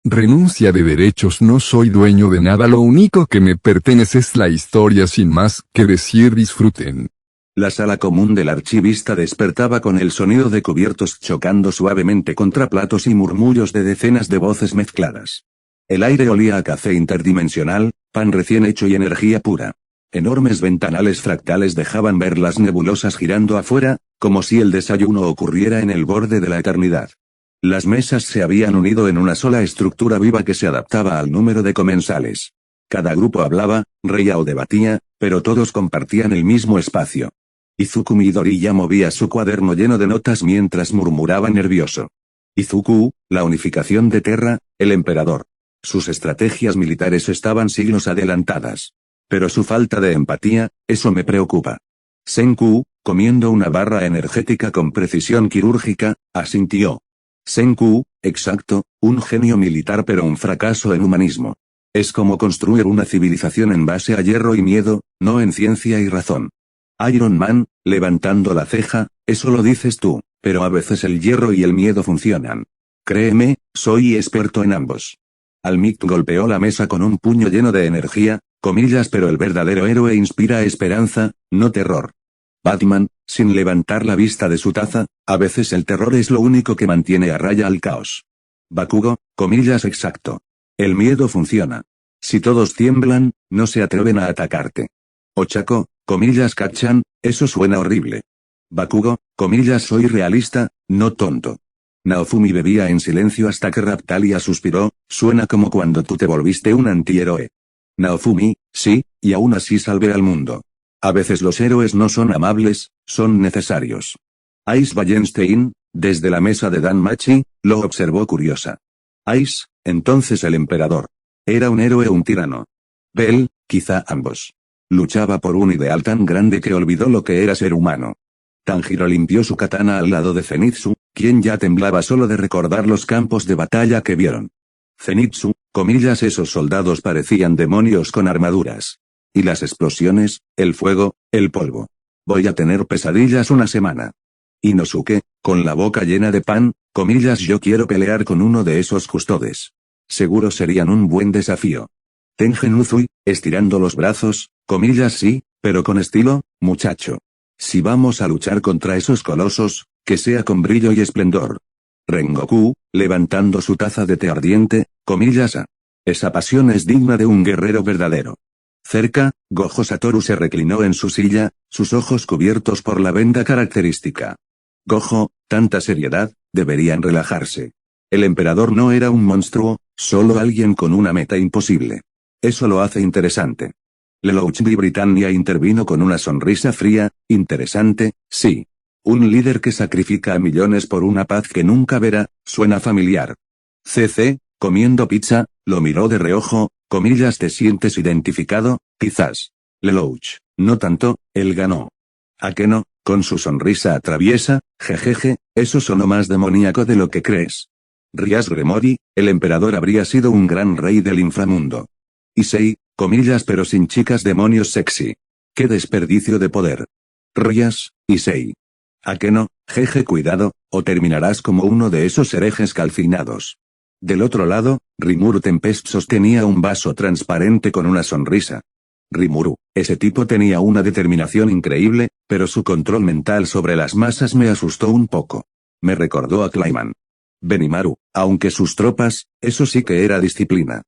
Renuncia de derechos, no soy dueño de nada, lo único que me pertenece es la historia, sin más que decir, disfruten. La sala común del archivista despertaba con el sonido de cubiertos chocando suavemente contra platos y murmullos de decenas de voces mezcladas. El aire olía a café interdimensional, pan recién hecho y energía pura. Enormes ventanales fractales dejaban ver las nebulosas girando afuera, como si el desayuno ocurriera en el borde de la eternidad. Las mesas se habían unido en una sola estructura viva que se adaptaba al número de comensales. Cada grupo hablaba, reía o debatía, pero todos compartían el mismo espacio. Izuku Midoriya movía su cuaderno lleno de notas mientras murmuraba nervioso. Izuku, la unificación de Terra, el emperador. Sus estrategias militares estaban siglos adelantadas. Pero su falta de empatía, eso me preocupa. Senku, comiendo una barra energética con precisión quirúrgica, asintió. Senku, exacto, un genio militar pero un fracaso en humanismo. Es como construir una civilización en base a hierro y miedo, no en ciencia y razón. Iron Man, levantando la ceja, eso lo dices tú, pero a veces el hierro y el miedo funcionan. Créeme, soy experto en ambos. Almik golpeó la mesa con un puño lleno de energía, comillas, pero el verdadero héroe inspira esperanza, no terror. Batman, sin levantar la vista de su taza, a veces el terror es lo único que mantiene a raya al caos. Bakugo, comillas, exacto. El miedo funciona. Si todos tiemblan, no se atreven a atacarte. Ochako, comillas, Kacchan, eso suena horrible. Bakugo, comillas, soy realista, no tonto. Naofumi bebía en silencio hasta que Raptalia suspiró, suena como cuando tú te volviste un antihéroe. Naofumi, sí, y aún así salvé al mundo. A veces los héroes no son amables, son necesarios. Ice Wallenstein, desde la mesa de Dan Machi, lo observó curiosa. Ice, entonces el emperador. ¿Era un héroe o un tirano? Bell, quizá ambos. Luchaba por un ideal tan grande que olvidó lo que era ser humano. Tanjiro limpió su katana al lado de Zenitsu, quien ya temblaba solo de recordar los campos de batalla que vieron. Zenitsu, comillas, esos soldados parecían demonios con armaduras. Y las explosiones, el fuego, el polvo. Voy a tener pesadillas una semana. Inosuke, con la boca llena de pan, comillas, yo quiero pelear con uno de esos custodes. Seguro serían un buen desafío. Tengen Uzui, estirando los brazos, comillas, sí, pero con estilo, muchacho. Si vamos a luchar contra esos colosos, que sea con brillo y esplendor. Rengoku, levantando su taza de té ardiente, comillas, esa pasión es digna de un guerrero verdadero. Cerca, Gojo Satoru se reclinó en su silla, sus ojos cubiertos por la venda característica. Gojo, tanta seriedad, deberían relajarse. El emperador no era un monstruo, solo alguien con una meta imposible. Eso lo hace interesante. Lelouch de Britannia intervino con una sonrisa fría, interesante, sí. Un líder que sacrifica a millones por una paz que nunca verá, suena familiar. CC, comiendo pizza, lo miró de reojo, comillas, ¿te sientes identificado? Quizás. Lelouch, no tanto, él ganó. ¿A qué no? Con su sonrisa atraviesa, jejeje, eso sonó más demoníaco de lo que crees. Rias Remori, el emperador habría sido un gran rey del inframundo. Issei, comillas, pero sin chicas demonios sexy. ¡Qué desperdicio de poder! Rias, Issei. ¿A qué no? Jeje, cuidado, o terminarás como uno de esos herejes calcinados. Del otro lado, Rimuru Tempest sostenía un vaso transparente con una sonrisa. Rimuru, ese tipo tenía una determinación increíble, pero su control mental sobre las masas me asustó un poco. Me recordó a Clayman. Benimaru, aunque sus tropas, eso sí que era disciplina.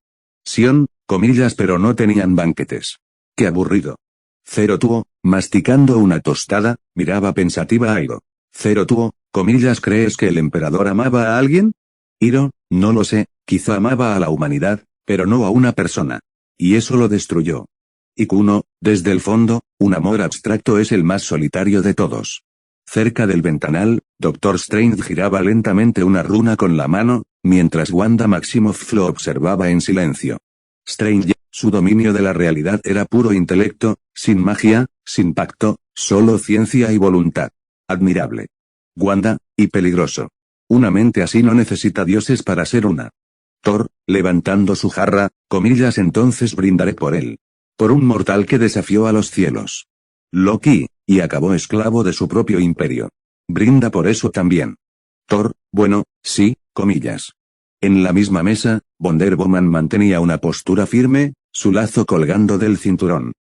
Sion, comillas, pero no tenían banquetes. ¡Qué aburrido! Zero Tuo, masticando una tostada, miraba pensativa a Hiro. Zero Tuo, comillas, ¿crees que el emperador amaba a alguien? Hiro, no lo sé, quizá amaba a la humanidad, pero no a una persona. Y eso lo destruyó. Y Kuno, desde el fondo, un amor abstracto es el más solitario de todos. Cerca del ventanal, Doctor Strange giraba lentamente una runa con la mano, mientras Wanda Maximoff lo observaba en silencio. Strange, su dominio de la realidad era puro intelecto, sin magia, sin pacto, solo ciencia y voluntad. Admirable. Wanda, y peligroso. Una mente así no necesita dioses para ser una. Thor, levantando su jarra, comillas, entonces brindaré por él. Por un mortal que desafió a los cielos. Loki, y acabó esclavo de su propio imperio. Brinda por eso también. Thor, bueno, sí, comillas. En la misma mesa, Wonder Woman mantenía una postura firme, su lazo colgando del cinturón.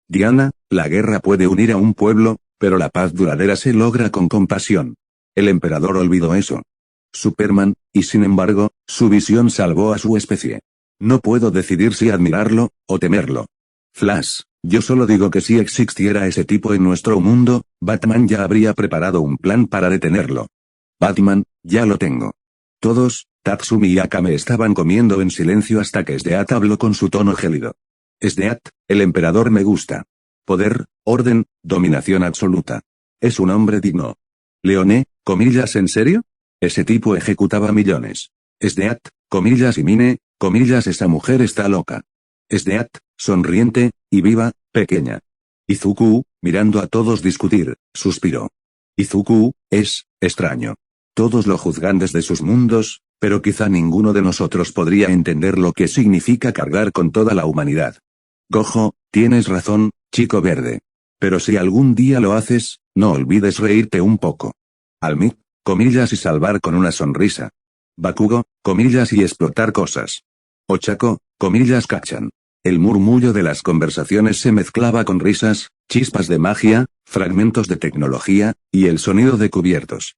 Diana, la guerra puede unir a un pueblo, pero la paz duradera se logra con compasión. El emperador olvidó eso. Superman, y sin embargo, su visión salvó a su especie. No puedo decidir si admirarlo, o temerlo. Flash, yo solo digo que si existiera ese tipo en nuestro mundo, Batman ya habría preparado un plan para detenerlo. Batman, ya lo tengo. Todos, Tatsumi y Akame estaban comiendo en silencio hasta que Sdeat habló con su tono gélido. Sdeat, el emperador me gusta. Poder, orden, dominación absoluta. Es un hombre digno. Leoné, comillas, ¿en serio? Ese tipo ejecutaba millones. Sdeat, comillas, y Mine, comillas, esa mujer está loca. Sdeat, sonriente, y viva, pequeña. Izuku, mirando a todos discutir, suspiró. Izuku, es extraño. Todos lo juzgan desde sus mundos, pero quizá ninguno de nosotros podría entender lo que significa cargar con toda la humanidad. Gojo, tienes razón, chico verde. Pero si algún día lo haces, no olvides reírte un poco. Almit, comillas, y salvar con una sonrisa. Bakugo, comillas, y explotar cosas. Ochako, comillas, cachan. El murmullo de las conversaciones se mezclaba con risas, chispas de magia, fragmentos de tecnología, y el sonido de cubiertos.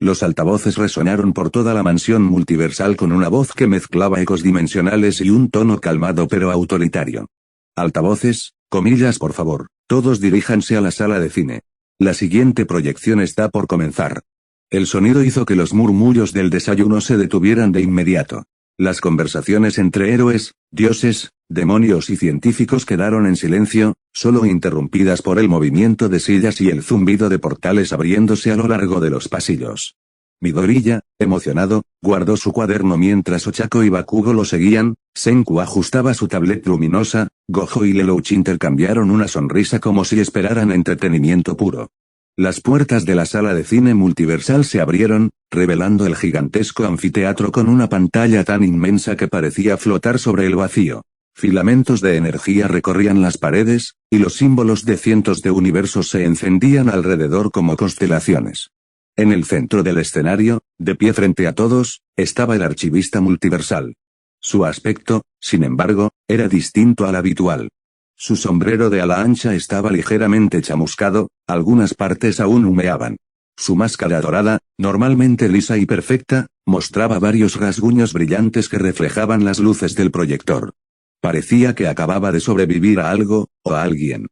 Los altavoces resonaron por toda la mansión multiversal con una voz que mezclaba ecos dimensionales y un tono calmado pero autoritario. Altavoces, comillas, por favor, todos diríjanse a la sala de cine. La siguiente proyección está por comenzar. El sonido hizo que los murmullos del desayuno se detuvieran de inmediato. Las conversaciones entre héroes, dioses, demonios y científicos quedaron en silencio, solo interrumpidas por el movimiento de sillas y el zumbido de portales abriéndose a lo largo de los pasillos. Midoriya, emocionado, guardó su cuaderno mientras Ochako y Bakugo lo seguían, Senku ajustaba su tablet luminosa, Gojo y Lelouch intercambiaron una sonrisa como si esperaran entretenimiento puro. Las puertas de la sala de cine multiversal se abrieron, revelando el gigantesco anfiteatro con una pantalla tan inmensa que parecía flotar sobre el vacío. Filamentos de energía recorrían las paredes, y los símbolos de cientos de universos se encendían alrededor como constelaciones. En el centro del escenario, de pie frente a todos, estaba el archivista multiversal. Su aspecto, sin embargo, era distinto al habitual. Su sombrero de ala ancha estaba ligeramente chamuscado, algunas partes aún humeaban. Su máscara dorada, normalmente lisa y perfecta, mostraba varios rasguños brillantes que reflejaban las luces del proyector. Parecía que acababa de sobrevivir a algo, o a alguien.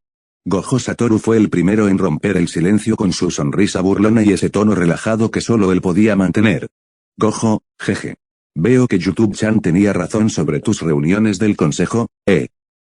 Gojo Satoru fue el primero en romper el silencio con su sonrisa burlona y ese tono relajado que solo él podía mantener. Gojo, jeje. Veo que YouTube-chan tenía razón sobre tus reuniones del consejo,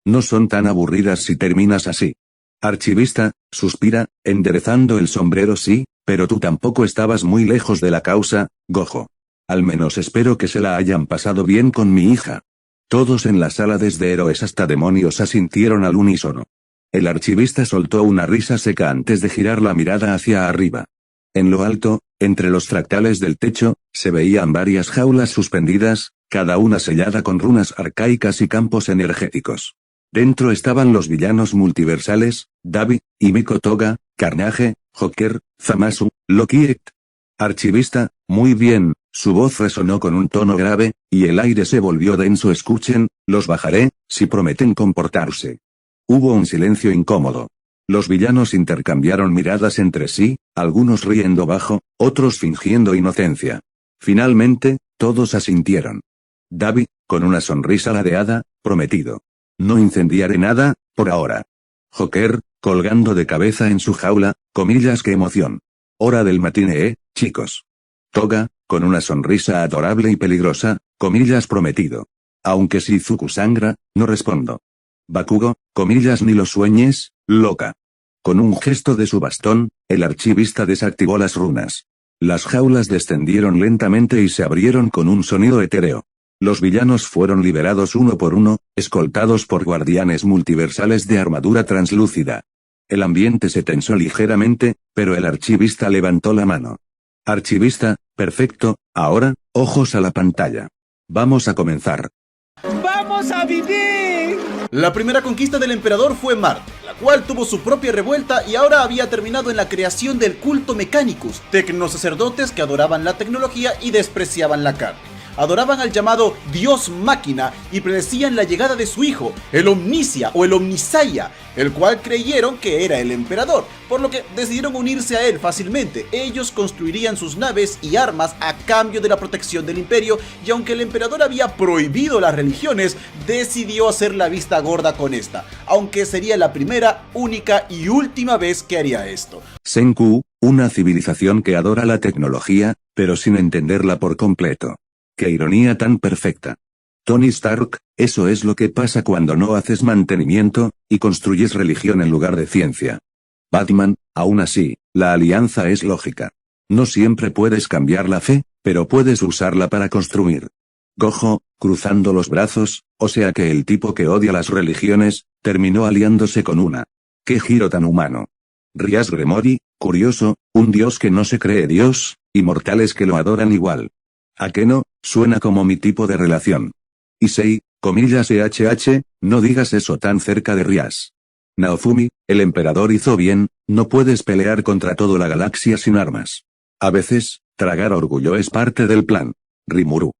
No son tan aburridas si terminas así. Archivista, suspira, enderezando el sombrero sí, pero tú tampoco estabas muy lejos de la causa, Gojo. Al menos espero que se la hayan pasado bien con mi hija. Todos en la sala desde héroes hasta demonios asintieron al unísono. El archivista soltó una risa seca antes de girar la mirada hacia arriba. En lo alto, entre los fractales del techo, se veían varias jaulas suspendidas, cada una sellada con runas arcaicas y campos energéticos. Dentro estaban los villanos multiversales, Dabi, Himiko Toga, Carnage, Joker, Zamasu, Loki. Archivista, muy bien, su voz resonó con un tono grave, y el aire se volvió denso. Escuchen, los bajaré, si prometen comportarse. Hubo un silencio incómodo. Los villanos intercambiaron miradas entre sí, algunos riendo bajo, otros fingiendo inocencia. Finalmente, todos asintieron. Dabi, con una sonrisa ladeada, prometido. No incendiaré nada, por ahora. Joker, colgando de cabeza en su jaula, comillas, qué emoción. Hora del matiné, chicos. Toga, con una sonrisa adorable y peligrosa, comillas, prometido. Aunque si Izuku sangra, no respondo. Bakugo, comillas, ni lo sueñes, loca. Con un gesto de su bastón, el archivista desactivó las runas. Las jaulas descendieron lentamente y se abrieron con un sonido etéreo. Los villanos fueron liberados uno por uno, escoltados por guardianes multiversales de armadura translúcida. El ambiente se tensó ligeramente, pero el archivista levantó la mano. Archivista, perfecto, ahora, ojos a la pantalla. Vamos a comenzar. ¡Vamos a vivir! La primera conquista del emperador fue Marte, la cual tuvo su propia revuelta y ahora había terminado en la creación del culto Mechanicus, tecnosacerdotes que adoraban la tecnología y despreciaban la carne. adoraban al llamado Dios Máquina y predecían la llegada de su hijo, el Omnicia o el Omnisaya, el cual creyeron que era el emperador, por lo que decidieron unirse a él fácilmente. Ellos construirían sus naves y armas a cambio de la protección del imperio, y aunque el emperador había prohibido las religiones, decidió hacer la vista gorda con esta, aunque sería la primera, única y última vez que haría esto. Senku, una civilización que adora la tecnología, pero sin entenderla por completo. ¡Qué ironía tan perfecta! Tony Stark, eso es lo que pasa cuando no haces mantenimiento, y construyes religión en lugar de ciencia. Batman, aún así, la alianza es lógica. No siempre puedes cambiar la fe, pero puedes usarla para construir. Gojo, cruzando los brazos, o sea que el tipo que odia las religiones, terminó aliándose con una. ¡Qué giro tan humano! Rias Gremori, curioso, un dios que no se cree dios, y mortales que lo adoran igual. ¿A qué no? Suena como mi tipo de relación. Issei, _HH, no digas eso tan cerca de Rias. Naofumi, el emperador hizo bien, no puedes pelear contra toda la galaxia sin armas. A veces, tragar orgullo es parte del plan. Rimuru,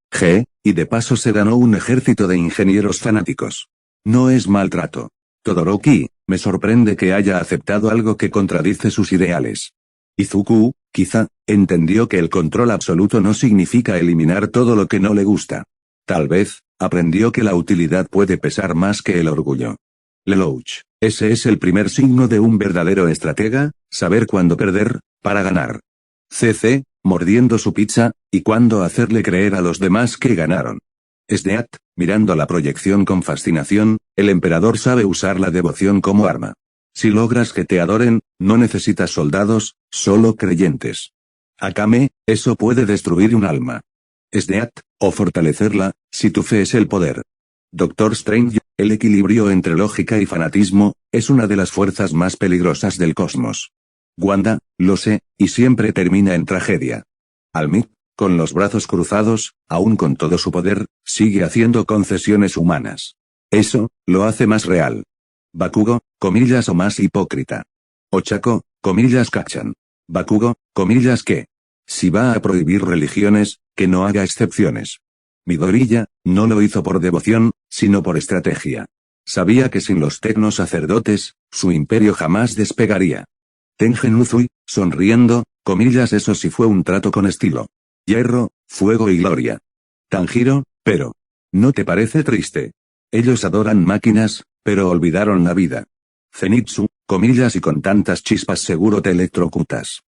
y de paso se ganó un ejército de ingenieros fanáticos. No es maltrato. Todoroki, me sorprende que haya aceptado algo que contradice sus ideales. Izuku, quizá, entendió que el control absoluto no significa eliminar todo lo que no le gusta. Tal vez, aprendió que la utilidad puede pesar más que el orgullo. Lelouch, ese es el primer signo de un verdadero estratega, saber cuándo perder, para ganar. CC, mordiendo su pizza, y cuándo hacerle creer a los demás que ganaron. Sneat, mirando la proyección con fascinación, el emperador sabe usar la devoción como arma. Si logras que te adoren, no necesitas soldados, solo creyentes. Akame, eso puede destruir un alma. Sneat, o fortalecerla, si tu fe es el poder. Doctor Strange, el equilibrio entre lógica y fanatismo, es una de las fuerzas más peligrosas del cosmos. Wanda, lo sé, y siempre termina en tragedia. Almit, con los brazos cruzados, aún con todo su poder, sigue haciendo concesiones humanas. Eso, lo hace más real. Bakugo, comillas o más hipócrita. Ochako, comillas cachan. Bakugo, comillas que. Si va a prohibir religiones, que no haga excepciones. Midoriya, no lo hizo por devoción, sino por estrategia. Sabía que sin los tecnos sacerdotes, su imperio jamás despegaría. Tengen Uzui, sonriendo, comillas eso sí fue un trato con estilo. Hierro, fuego y gloria. Tanjiro, pero. ¿No te parece triste? Ellos adoran máquinas, pero olvidaron la vida. Zenitsu, comillas y con tantas chispas seguro te electrocutas.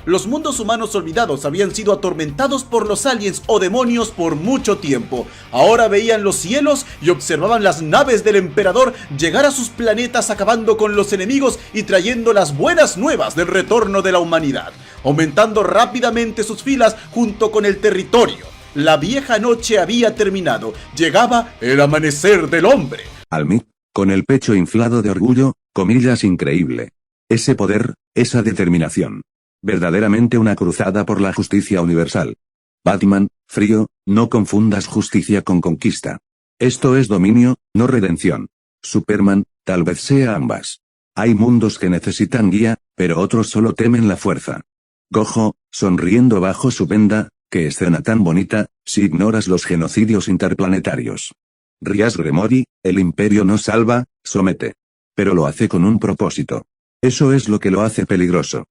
Los mundos humanos olvidados habían sido atormentados por los aliens o demonios por mucho tiempo. Ahora veían los cielos y observaban las naves del emperador llegar a sus planetas acabando con los enemigos y trayendo las buenas nuevas del retorno de la humanidad, aumentando rápidamente sus filas junto con el territorio. La vieja noche había terminado, llegaba el amanecer del hombre. Almit, con el pecho inflado de orgullo, comillas increíble. Ese poder, esa determinación. Verdaderamente una cruzada por la justicia universal. Batman, frío, no confundas justicia con conquista. Esto es dominio, no redención. Superman, tal vez sea ambas. Hay mundos que necesitan guía, pero otros solo temen la fuerza. Gojo, sonriendo bajo su venda, qué escena tan bonita, si ignoras los genocidios interplanetarios. Rias Gremori, el imperio no salva, somete. Pero lo hace con un propósito. Eso es lo que lo hace peligroso.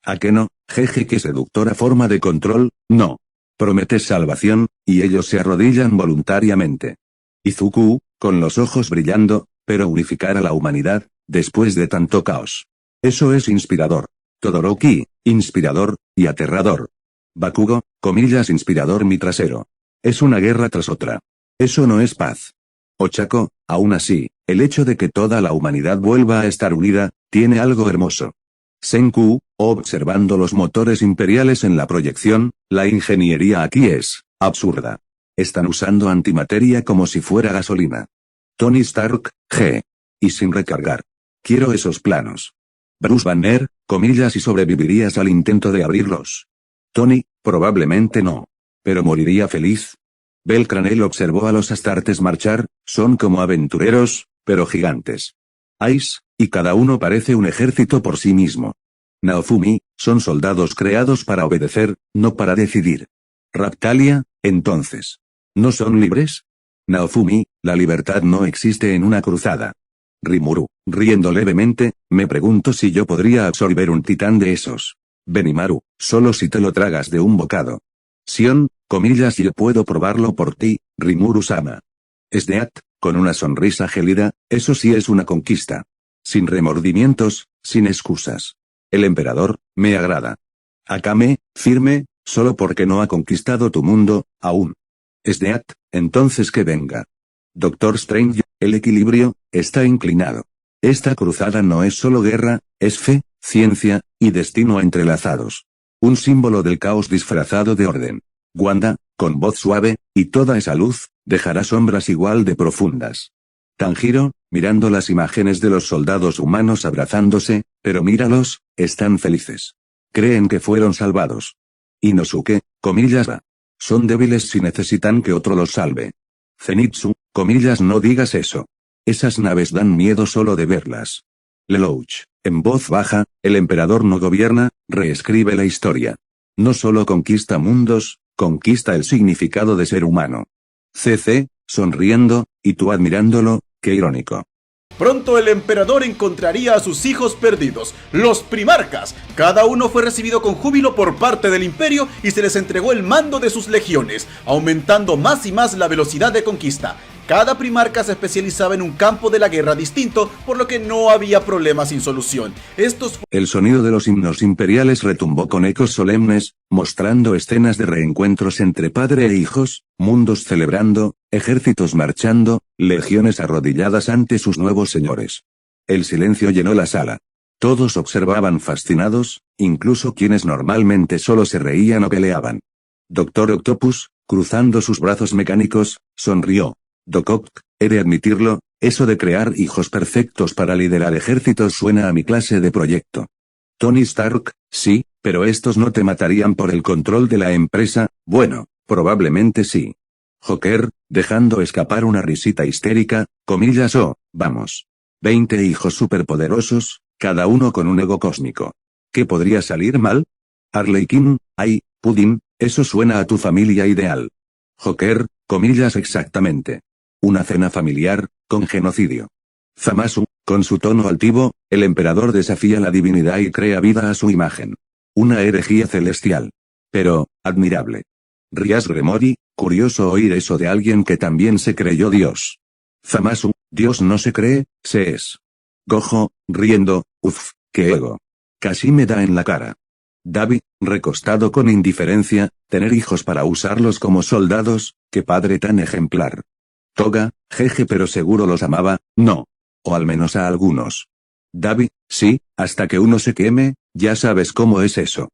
¿A qué no? Jeje, qué seductora forma de control, no. Prometes salvación, y ellos se arrodillan voluntariamente. Izuku, con los ojos brillando, pero unificar a la humanidad, después de tanto caos. Eso es inspirador. Todoroki, inspirador, y aterrador. Bakugo, comillas inspirador mi trasero. Es una guerra tras otra. Eso no es paz. Ochako, aún así, el hecho de que toda la humanidad vuelva a estar unida, tiene algo hermoso. Senku, observando los motores imperiales en la proyección, la ingeniería aquí es absurda. Están usando antimateria como si fuera gasolina. Tony Stark, y sin recargar. Quiero esos planos. Bruce Banner, comillas y sobrevivirías al intento de abrirlos. Tony, probablemente no. Pero moriría feliz. Belcranel observó a los Astartes marchar, son como aventureros, pero gigantes. Ice, y cada uno parece un ejército por sí mismo. Naofumi, son soldados creados para obedecer, no para decidir. Raptalia, entonces. ¿No son libres? Naofumi, la libertad no existe en una cruzada. Rimuru, riendo levemente, me pregunto si yo podría absorber un titán de esos. Benimaru, solo si te lo tragas de un bocado. Sion, comillas, yo puedo probarlo por ti, Rimuru-sama. Esdeat, con una sonrisa gélida, eso sí es una conquista. Sin remordimientos, sin excusas. El emperador, me agrada. Akame, firme, solo porque no ha conquistado tu mundo, aún. Esdeat, entonces que venga. Doctor Strange, el equilibrio, está inclinado. Esta cruzada no es solo guerra, es fe, ciencia, y destino entrelazados. Un símbolo del caos disfrazado de orden. Wanda, con voz suave, y toda esa luz, dejará sombras igual de profundas. Tanjiro, mirando las imágenes de los soldados humanos abrazándose, pero míralos, están felices. Creen que fueron salvados. Inosuke, comillas, va. Son débiles si necesitan que otro los salve. Zenitsu, comillas, no digas eso. Esas naves dan miedo solo de verlas. Lelouch, en voz baja, el emperador no gobierna, reescribe la historia. No solo conquista mundos, conquista el significado de ser humano. CC, sonriendo, y tú admirándolo, qué irónico. Pronto el emperador encontraría a sus hijos perdidos, los primarcas. Cada uno fue recibido con júbilo por parte del imperio y se les entregó el mando de sus legiones, aumentando más y más la velocidad de conquista. Cada primarca se especializaba en un campo de la guerra distinto, por lo que no había problema sin solución. El sonido de los himnos imperiales retumbó con ecos solemnes, mostrando escenas de reencuentros entre padre e hijos, mundos celebrando, ejércitos marchando, legiones arrodilladas ante sus nuevos señores. El silencio llenó la sala. Todos observaban fascinados, incluso quienes normalmente solo se reían o peleaban. Doctor Octopus, cruzando sus brazos mecánicos, sonrió. Doc, he de admitirlo, eso de crear hijos perfectos para liderar ejércitos suena a mi clase de proyecto. Tony Stark, sí, pero estos no te matarían por el control de la empresa, bueno, probablemente sí. Joker, dejando escapar una risita histérica, comillas, vamos. 20 hijos superpoderosos, cada uno con un ego cósmico. ¿Qué podría salir mal? Arlequín, ay, Pudding, eso suena a tu familia ideal. Joker, comillas, exactamente. Una cena familiar, con genocidio. Zamasu, con su tono altivo, el emperador desafía la divinidad y crea vida a su imagen. Una herejía celestial. Pero, admirable. Rias Remori, curioso oír eso de alguien que también se creyó Dios. Zamasu, Dios no se cree, se es. Gojo, riendo, uff, qué ego. Casi me da en la cara. Davi, recostado con indiferencia, tener hijos para usarlos como soldados, qué padre tan ejemplar. Toga, jeje, pero seguro los amaba, no. O al menos a algunos. Davi, sí, hasta que uno se queme, ya sabes cómo es eso.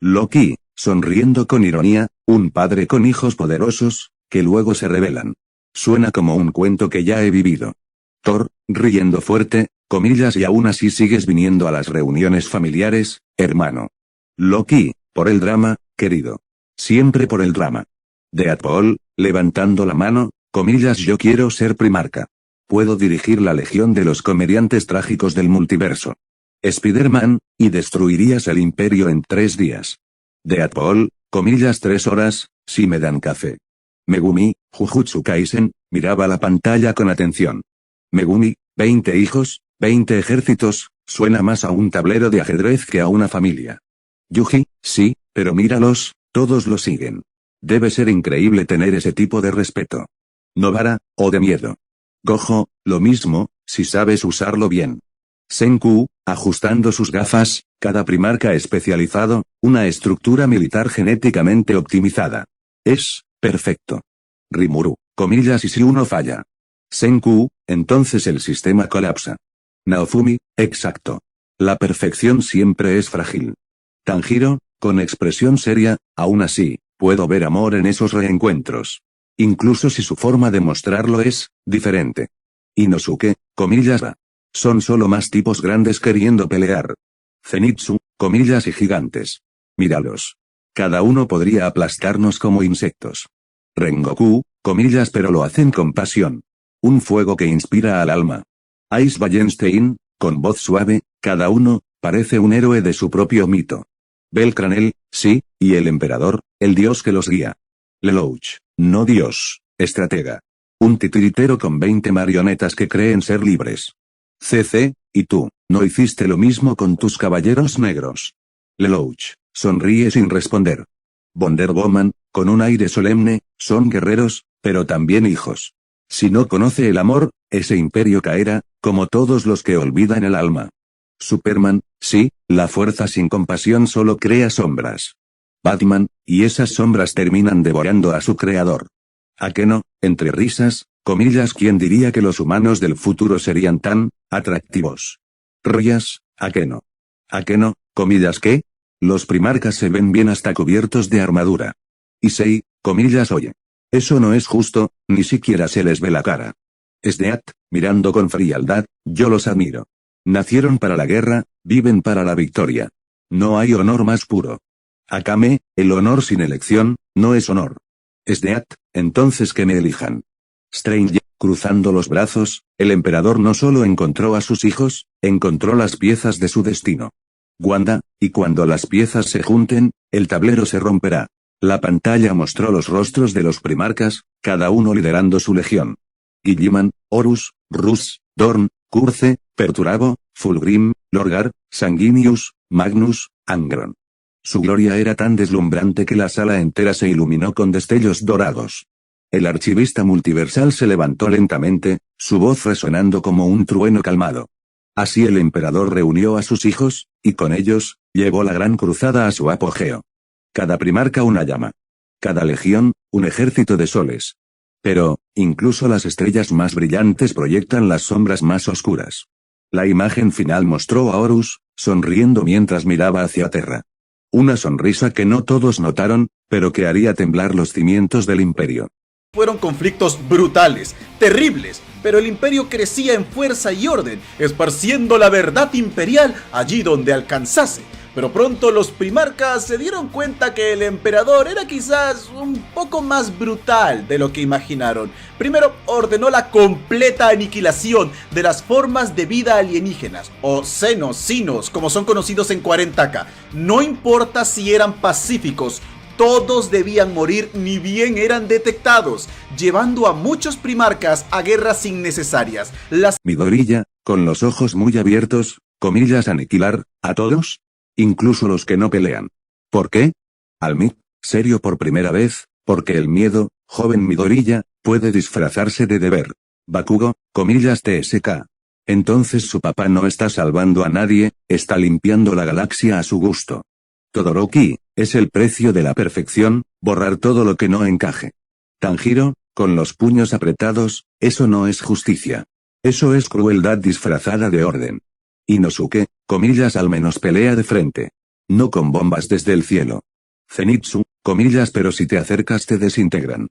Loki, sonriendo con ironía, un padre con hijos poderosos, que luego se rebelan. Suena como un cuento que ya he vivido. Thor, riendo fuerte, comillas, y aún así sigues viniendo a las reuniones familiares, hermano. Loki, por el drama, querido. Siempre por el drama. Deadpool, levantando la mano, comillas, yo quiero ser primarca. Puedo dirigir la legión de los comediantes trágicos del multiverso. Spider-Man, y destruirías el imperio en 3 días. Deadpool, comillas, 3 horas, si me dan café. Megumi, Jujutsu Kaisen, miraba la pantalla con atención. Megumi, 20 hijos, 20 ejércitos, suena más a un tablero de ajedrez que a una familia. Yuji, sí, pero míralos, todos lo siguen. Debe ser increíble tener ese tipo de respeto. Nobara, o de miedo. Gojo, lo mismo, si sabes usarlo bien. Senku, ajustando sus gafas, cada primarca especializado, una estructura militar genéticamente optimizada. Es, perfecto. Rimuru, comillas, y si uno falla. Senku, entonces el sistema colapsa. Naofumi, exacto. La perfección siempre es frágil. Tanjiro, con expresión seria, aún así, puedo ver amor en esos reencuentros. Incluso si su forma de mostrarlo es diferente. Inosuke, comillas, va. Son solo más tipos grandes queriendo pelear. Zenitsu, comillas, y gigantes. Míralos. Cada uno podría aplastarnos como insectos. Rengoku, comillas, pero lo hacen con pasión. Un fuego que inspira al alma. Ice Wallenstein, con voz suave, cada uno, parece un héroe de su propio mito. Belcranel, sí, y el emperador, el dios que los guía. Lelouch, no Dios. estratega. Un titiritero con 20 marionetas que creen ser libres. CC, ¿y tú, no hiciste lo mismo con tus caballeros negros? Lelouch, sonríe sin responder. Wonder Woman, con un aire solemne, son guerreros, pero también hijos. Si no conoce el amor, ese imperio caerá, como todos los que olvidan el alma. Superman, sí, la fuerza sin compasión solo crea sombras. Batman, y esas sombras terminan devorando a su creador. ¿A qué no? Entre risas, comillas, ¿quién diría que los humanos del futuro serían tan atractivos? Rollas, ¿a qué no? ¿A qué no? Comillas, ¿qué? Los primarcas se ven bien hasta cubiertos de armadura. Y sei, comillas, oye. Eso no es justo, ni siquiera se les ve la cara. Snead, mirando con frialdad, yo los admiro. Nacieron para la guerra, viven para la victoria. No hay honor más puro. Akame, el honor sin elección, no es honor. Snead, entonces que me elijan. Strange, cruzando los brazos, el emperador no solo encontró a sus hijos, encontró las piezas de su destino. Wanda, y cuando las piezas se junten, el tablero se romperá. La pantalla mostró los rostros de los primarcas, cada uno liderando su legión. Gilliman, Horus, Rus, Dorn, Curce, Perturabo, Fulgrim, Lorgar, Sanguinius, Magnus, Angron. Su gloria era tan deslumbrante que la sala entera se iluminó con destellos dorados. El archivista multiversal se levantó lentamente, su voz resonando como un trueno calmado. Así el emperador reunió a sus hijos, y con ellos, llevó la gran cruzada a su apogeo. Cada primarca una llama. Cada legión, un ejército de soles. Pero, incluso las estrellas más brillantes proyectan las sombras más oscuras. La imagen final mostró a Horus, sonriendo mientras miraba hacia Terra. Una sonrisa que no todos notaron, pero que haría temblar los cimientos del imperio. Fueron conflictos brutales, terribles, pero el imperio crecía en fuerza y orden, esparciendo la verdad imperial allí donde alcanzase. Pero pronto los primarcas se dieron cuenta que el emperador era quizás un poco más brutal de lo que imaginaron. Primero ordenó la completa aniquilación de las formas de vida alienígenas, o Sinos, como son conocidos en 40K. No importa si eran pacíficos, todos debían morir ni bien eran detectados, llevando a muchos primarcas a guerras innecesarias. Midorilla, con los ojos muy abiertos, comillas, aniquilar, ¿a todos? Incluso los que no pelean. ¿Por qué? Almid, serio por primera vez, porque el miedo, joven Midorilla, puede disfrazarse de deber. Bakugo, comillas, TSK. Entonces su papá no está salvando a nadie, está limpiando la galaxia a su gusto. Todoroki, es el precio de la perfección, borrar todo lo que no encaje. Tanjiro, con los puños apretados, eso no es justicia. Eso es crueldad disfrazada de orden. Inosuke, comillas, al menos pelea de frente. No con bombas desde el cielo. Zenitsu, comillas, pero si te acercas te desintegran.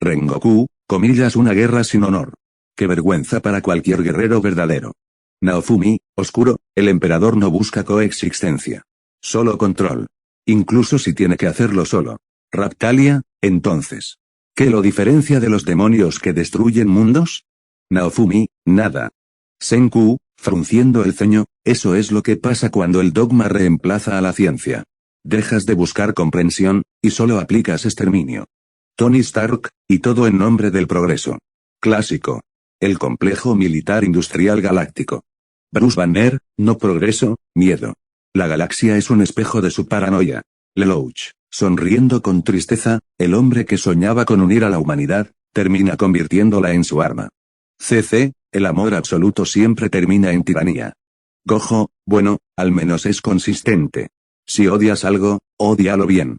Rengoku, comillas, una guerra sin honor. Qué vergüenza para cualquier guerrero verdadero. Naofumi, oscuro, el emperador no busca coexistencia. Solo control. Incluso si tiene que hacerlo solo. Raptalia, entonces. ¿Qué lo diferencia de los demonios que destruyen mundos? Naofumi, nada. Senku, frunciendo el ceño, eso es lo que pasa cuando el dogma reemplaza a la ciencia. Dejas de buscar comprensión, y solo aplicas exterminio. Tony Stark, y todo en nombre del progreso. Clásico. El complejo militar industrial galáctico. Bruce Banner, no progreso, miedo. La galaxia es un espejo de su paranoia. Lelouch, sonriendo con tristeza, el hombre que soñaba con unir a la humanidad, termina convirtiéndola en su arma. CC, el amor absoluto siempre termina en tiranía. Gojo, bueno, al menos es consistente. Si odias algo, ódialo bien.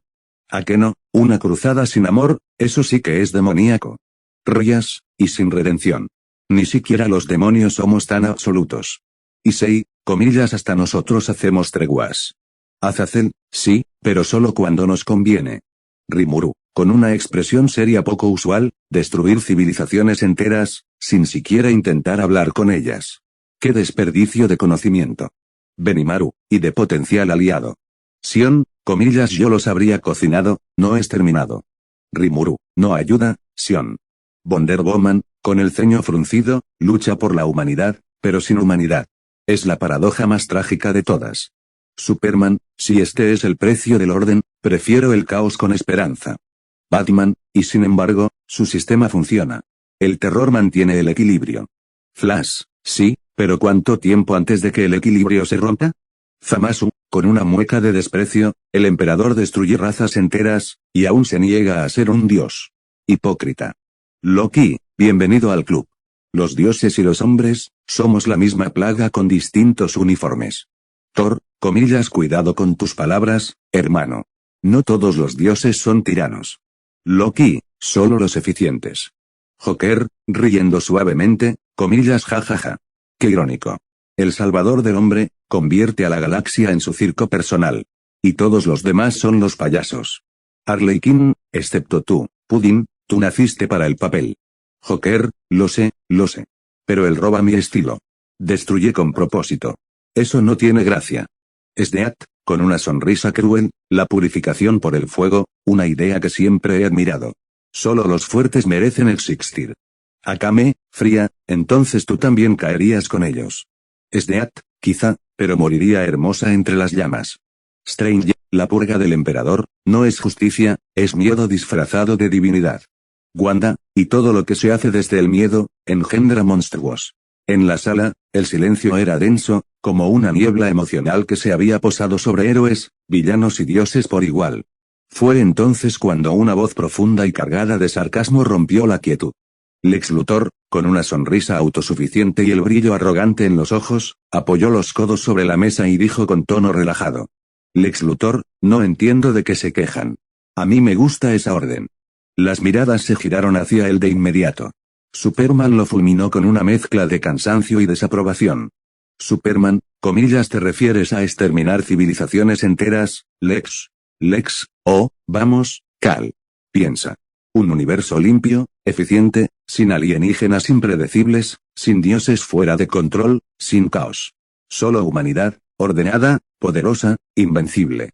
¿A qué no? Una cruzada sin amor, eso sí que es demoníaco. Rollas, y sin redención. Ni siquiera los demonios somos tan absolutos. Issei, comillas, hasta nosotros hacemos treguas. Azazel, sí, pero solo cuando nos conviene. Rimuru, con una expresión seria poco usual, destruir civilizaciones enteras, sin siquiera intentar hablar con ellas. ¡Qué desperdicio de conocimiento! Benimaru, y de potencial aliado. Sion, comillas, yo los habría cocinado, no exterminado. Rimuru, no ayuda, Sion. Wonder Woman, con el ceño fruncido, lucha por la humanidad, pero sin humanidad. Es la paradoja más trágica de todas. Superman, si este es el precio del orden, prefiero el caos con esperanza. Batman, y sin embargo, Su sistema funciona. El terror mantiene el equilibrio. Flash, sí, pero ¿cuánto tiempo antes de que el equilibrio se rompa? Zamasu, con una mueca de desprecio, el emperador destruye razas enteras, y aún se niega a ser un dios. Hipócrita. Loki, bienvenido al club. Los dioses y los hombres, somos la misma plaga con distintos uniformes. Thor, comillas, cuidado con tus palabras, hermano. No todos los dioses son tiranos. Loki, solo los eficientes. Joker, riendo suavemente, comillas, jajaja. Qué irónico. El salvador del hombre, convierte a la galaxia en su circo personal. Y todos los demás son los payasos. Arlequín, excepto tú, Pudding, tú naciste para el papel. Joker, lo sé, pero él roba mi estilo. Destruye con propósito. Eso no tiene gracia. Sdeat, con una sonrisa cruel, la purificación por el fuego, una idea que siempre he admirado. Solo los fuertes merecen existir. Akame, fría, entonces tú también caerías con ellos. Sdeat, quizá, pero moriría hermosa entre las llamas. Strange, la purga del emperador, no es justicia, es miedo disfrazado de divinidad. Wanda, y todo lo que se hace desde el miedo, engendra monstruos. En la sala, el silencio era denso, como una niebla emocional que se había posado sobre héroes, villanos y dioses por igual. Fue entonces cuando una voz profunda y cargada de sarcasmo rompió la quietud. Lex Luthor, con una sonrisa autosuficiente y el brillo arrogante en los ojos, apoyó los codos sobre la mesa y dijo con tono relajado. Lex Luthor, no entiendo de qué se quejan. A mí me gusta esa orden. Las miradas se giraron hacia él de inmediato. Superman lo fulminó con una mezcla de cansancio y desaprobación. Superman, comillas, ¿te refieres a exterminar civilizaciones enteras, Lex? Lex, oh, vamos, Cal. Piensa. Un universo limpio, eficiente, sin alienígenas impredecibles, sin dioses fuera de control, sin caos. Solo humanidad, ordenada, poderosa, invencible.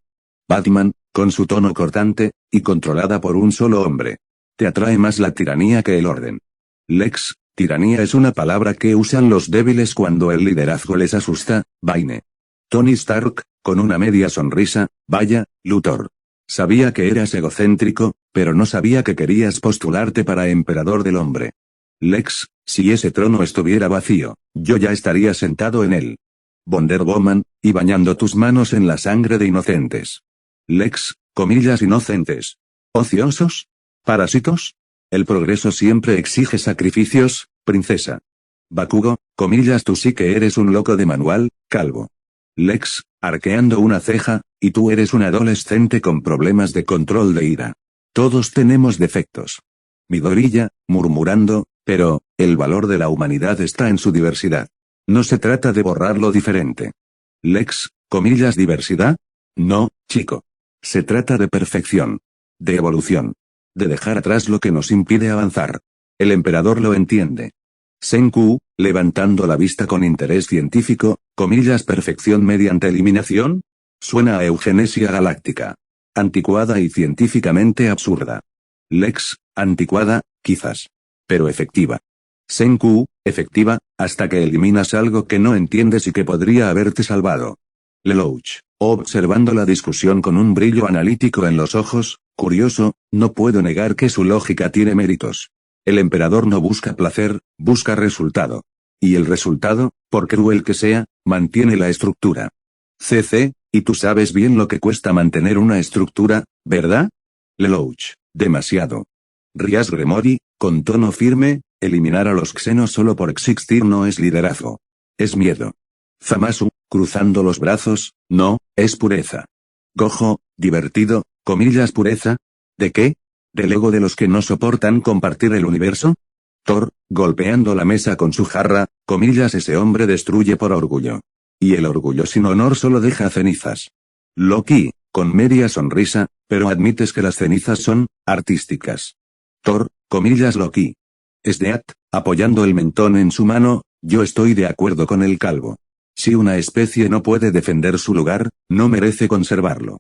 Batman, con su tono cortante, y controlada por un solo hombre. Te atrae más la tiranía que el orden. Lex, tiranía es una palabra que usan los débiles cuando el liderazgo les asusta, Vaine. Tony Stark, con una media sonrisa, vaya, Luthor. Sabía que eras egocéntrico, pero no sabía que querías postularte para emperador del hombre. Lex, si ese trono estuviera vacío, yo ya estaría sentado en él. Wonder Woman, y bañando tus manos en la sangre de inocentes. Lex, comillas, inocentes. ¿Ociosos? ¿Parásitos? El progreso siempre exige sacrificios, princesa. Bakugo, comillas, tú sí que eres un loco de manual, calvo. Lex, arqueando una ceja, y tú eres un adolescente con problemas de control de ira. Todos tenemos defectos. Midoriya, murmurando, pero, el valor de la humanidad está en su diversidad. No se trata de borrar lo diferente. Lex, comillas, diversidad. No, chico. Se trata de perfección. De evolución. De dejar atrás lo que nos impide avanzar. El emperador lo entiende. Senku, levantando la vista con interés científico, comillas, perfección mediante eliminación. Suena a eugenesia galáctica. Anticuada y científicamente absurda. Lex, anticuada, quizás. Pero efectiva. Senku, efectiva, hasta que eliminas algo que no entiendes y que podría haberte salvado. Lelouch, observando la discusión con un brillo analítico en los ojos, curioso, no puedo negar que su lógica tiene méritos. El emperador no busca placer, busca resultado. Y el resultado, por cruel que sea, mantiene la estructura. CC, y tú sabes bien lo que cuesta mantener una estructura, ¿verdad? Lelouch, demasiado. Rias Gremori, con tono firme, eliminar a los xenos solo por existir no es liderazgo. Es miedo. Zamasu, cruzando los brazos, no, es pureza. Gojo, divertido, comillas, pureza. ¿De qué? ¿Del ego de los que no soportan compartir el universo? Thor, golpeando la mesa con su jarra, comillas, ese hombre destruye por orgullo. Y el orgullo sin honor solo deja cenizas. Loki, con media sonrisa, pero admites que las cenizas son, artísticas. Thor, comillas, Loki. Sdeat, apoyando el mentón en su mano, yo estoy de acuerdo con el calvo. Si una especie no puede defender su lugar, no merece conservarlo.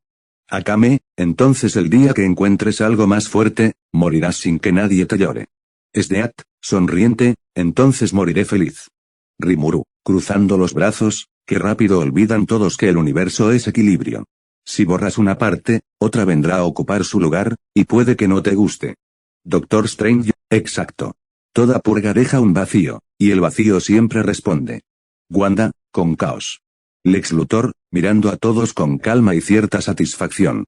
Akame, entonces el día que encuentres algo más fuerte, morirás sin que nadie te llore. Sdeat, sonriente, entonces moriré feliz. Rimuru, cruzando los brazos, qué rápido olvidan todos que el universo es equilibrio. Si borras una parte, otra vendrá a ocupar su lugar, y puede que no te guste. Doctor Strange, exacto. Toda purga deja un vacío, y el vacío siempre responde. Wanda, con caos. Lex Luthor, mirando a todos con calma y cierta satisfacción.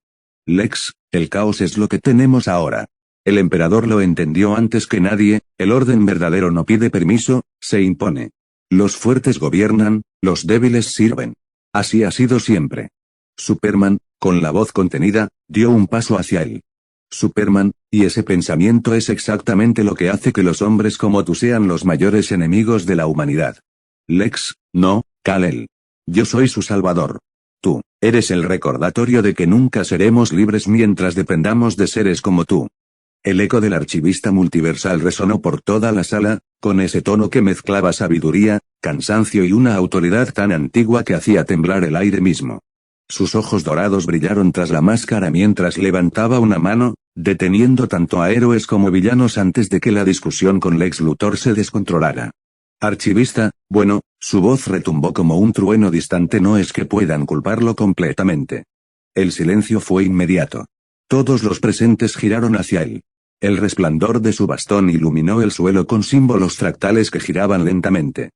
Lex, el caos es lo que tenemos ahora. El emperador lo entendió antes que nadie, el orden verdadero no pide permiso, se impone. Los fuertes gobiernan, los débiles sirven. Así ha sido siempre. Superman, con la voz contenida, dio un paso hacia él. Superman, y ese pensamiento es exactamente lo que hace que los hombres como tú sean los mayores enemigos de la humanidad. Lex, no, Kal-El. Yo soy su salvador. Tú, eres el recordatorio de que nunca seremos libres mientras dependamos de seres como tú. El eco del archivista multiversal resonó por toda la sala, con ese tono que mezclaba sabiduría, cansancio y una autoridad tan antigua que hacía temblar el aire mismo. Sus ojos dorados brillaron tras la máscara mientras levantaba una mano, deteniendo tanto a héroes como villanos antes de que la discusión con Lex Luthor se descontrolara. Archivista, bueno, su voz retumbó como un trueno distante, no es que puedan culparlo completamente. El silencio fue inmediato. Todos los presentes giraron hacia él. El resplandor de su bastón iluminó el suelo con símbolos fractales que giraban lentamente.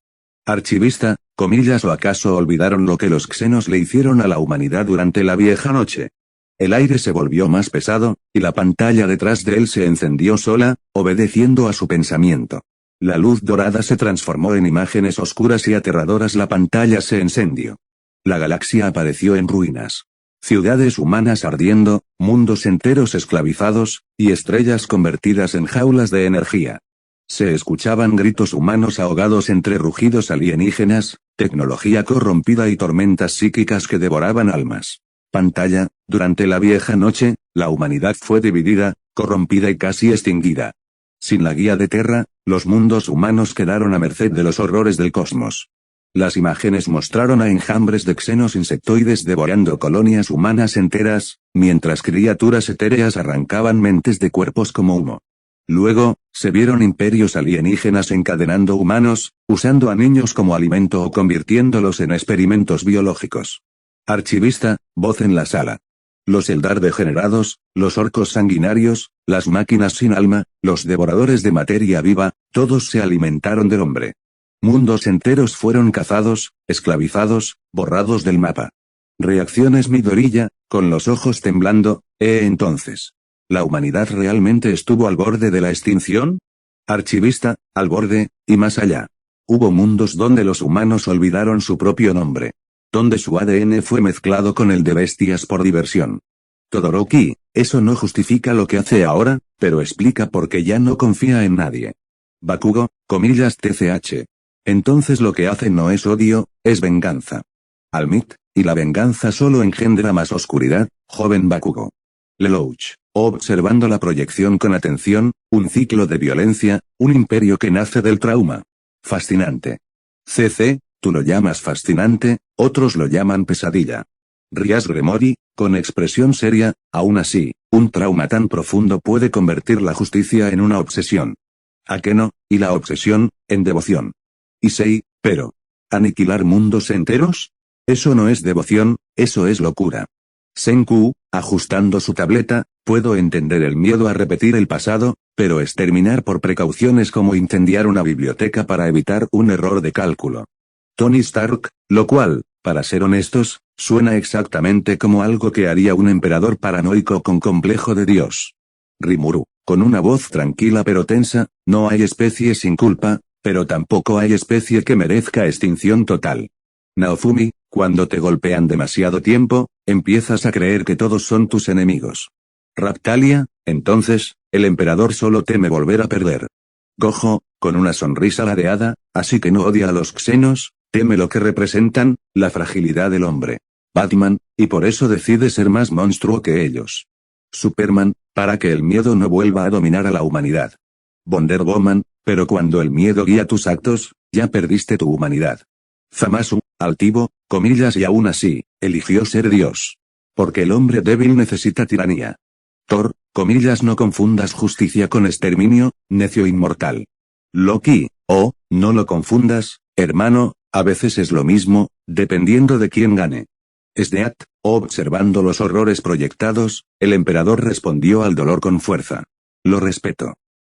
Archivista, comillas, ¿o acaso olvidaron lo que los xenos le hicieron a la humanidad durante la vieja noche? El aire se volvió más pesado, y la pantalla detrás de él se encendió sola, obedeciendo a su pensamiento. La luz dorada se transformó en imágenes oscuras y aterradoras, la pantalla se encendió. La galaxia apareció en ruinas. Ciudades humanas ardiendo, mundos enteros esclavizados, y estrellas convertidas en jaulas de energía. Se escuchaban gritos humanos ahogados entre rugidos alienígenas, tecnología corrompida y tormentas psíquicas que devoraban almas. Pantalla, durante la vieja noche, la humanidad fue dividida, corrompida y casi extinguida. Sin la guía de Terra, los mundos humanos quedaron a merced de los horrores del cosmos. Las imágenes mostraron a enjambres de xenos insectoides devorando colonias humanas enteras, mientras criaturas etéreas arrancaban mentes de cuerpos como humo. Luego, se vieron imperios alienígenas encadenando humanos, usando a niños como alimento o convirtiéndolos en experimentos biológicos. Archivista, voz en la sala. Los Eldar degenerados, los orcos sanguinarios, las máquinas sin alma, los devoradores de materia viva, todos se alimentaron del hombre. Mundos enteros fueron cazados, esclavizados, borrados del mapa. Reacciones Midorilla, con los ojos temblando, entonces. ¿La humanidad realmente estuvo al borde de la extinción? Archivista, al borde, y más allá. Hubo mundos donde los humanos olvidaron su propio nombre. Donde su ADN fue mezclado con el de bestias por diversión. Todoroki, eso no justifica lo que hace ahora, pero explica por qué ya no confía en nadie. Bakugo, comillas TCH. Entonces lo que hace no es odio, es venganza. Almit, y la venganza solo engendra más oscuridad, joven Bakugo. Lelouch, observando la proyección con atención, un ciclo de violencia, un imperio que nace del trauma. Fascinante. CC, tú lo llamas fascinante, otros lo llaman pesadilla. Rias Remori, con expresión seria, aún así, un trauma tan profundo puede convertir la justicia en una obsesión. Akeno, y la obsesión, en devoción. Issei, pero, ¿aniquilar mundos enteros? Eso no es devoción, eso es locura. Senku, ajustando su tableta, puedo entender el miedo a repetir el pasado, pero exterminar por precauciones como incendiar una biblioteca para evitar un error de cálculo. Tony Stark, lo cual, para ser honestos, suena exactamente como algo que haría un emperador paranoico con complejo de Dios. Rimuru, con una voz tranquila pero tensa, no hay especie sin culpa, pero tampoco hay especie que merezca extinción total. Naofumi, cuando te golpean demasiado tiempo, empiezas a creer que todos son tus enemigos. Raptalia, entonces, el emperador solo teme volver a perder. Gojo, con una sonrisa ladeada, así que no odia a los xenos, teme lo que representan, la fragilidad del hombre. Batman, y por eso decide ser más monstruo que ellos. Superman, para que el miedo no vuelva a dominar a la humanidad. Wonder Woman, pero cuando el miedo guía tus actos, ya perdiste tu humanidad. Zamasu, altivo, comillas, y aún así, eligió ser Dios. Porque el hombre débil necesita tiranía. Thor, comillas, no confundas justicia con exterminio, necio inmortal. Loki, no lo confundas, hermano, a veces es lo mismo, dependiendo de quién gane. Snead, observando los horrores proyectados, el emperador respondió al dolor con fuerza. Lo respeto.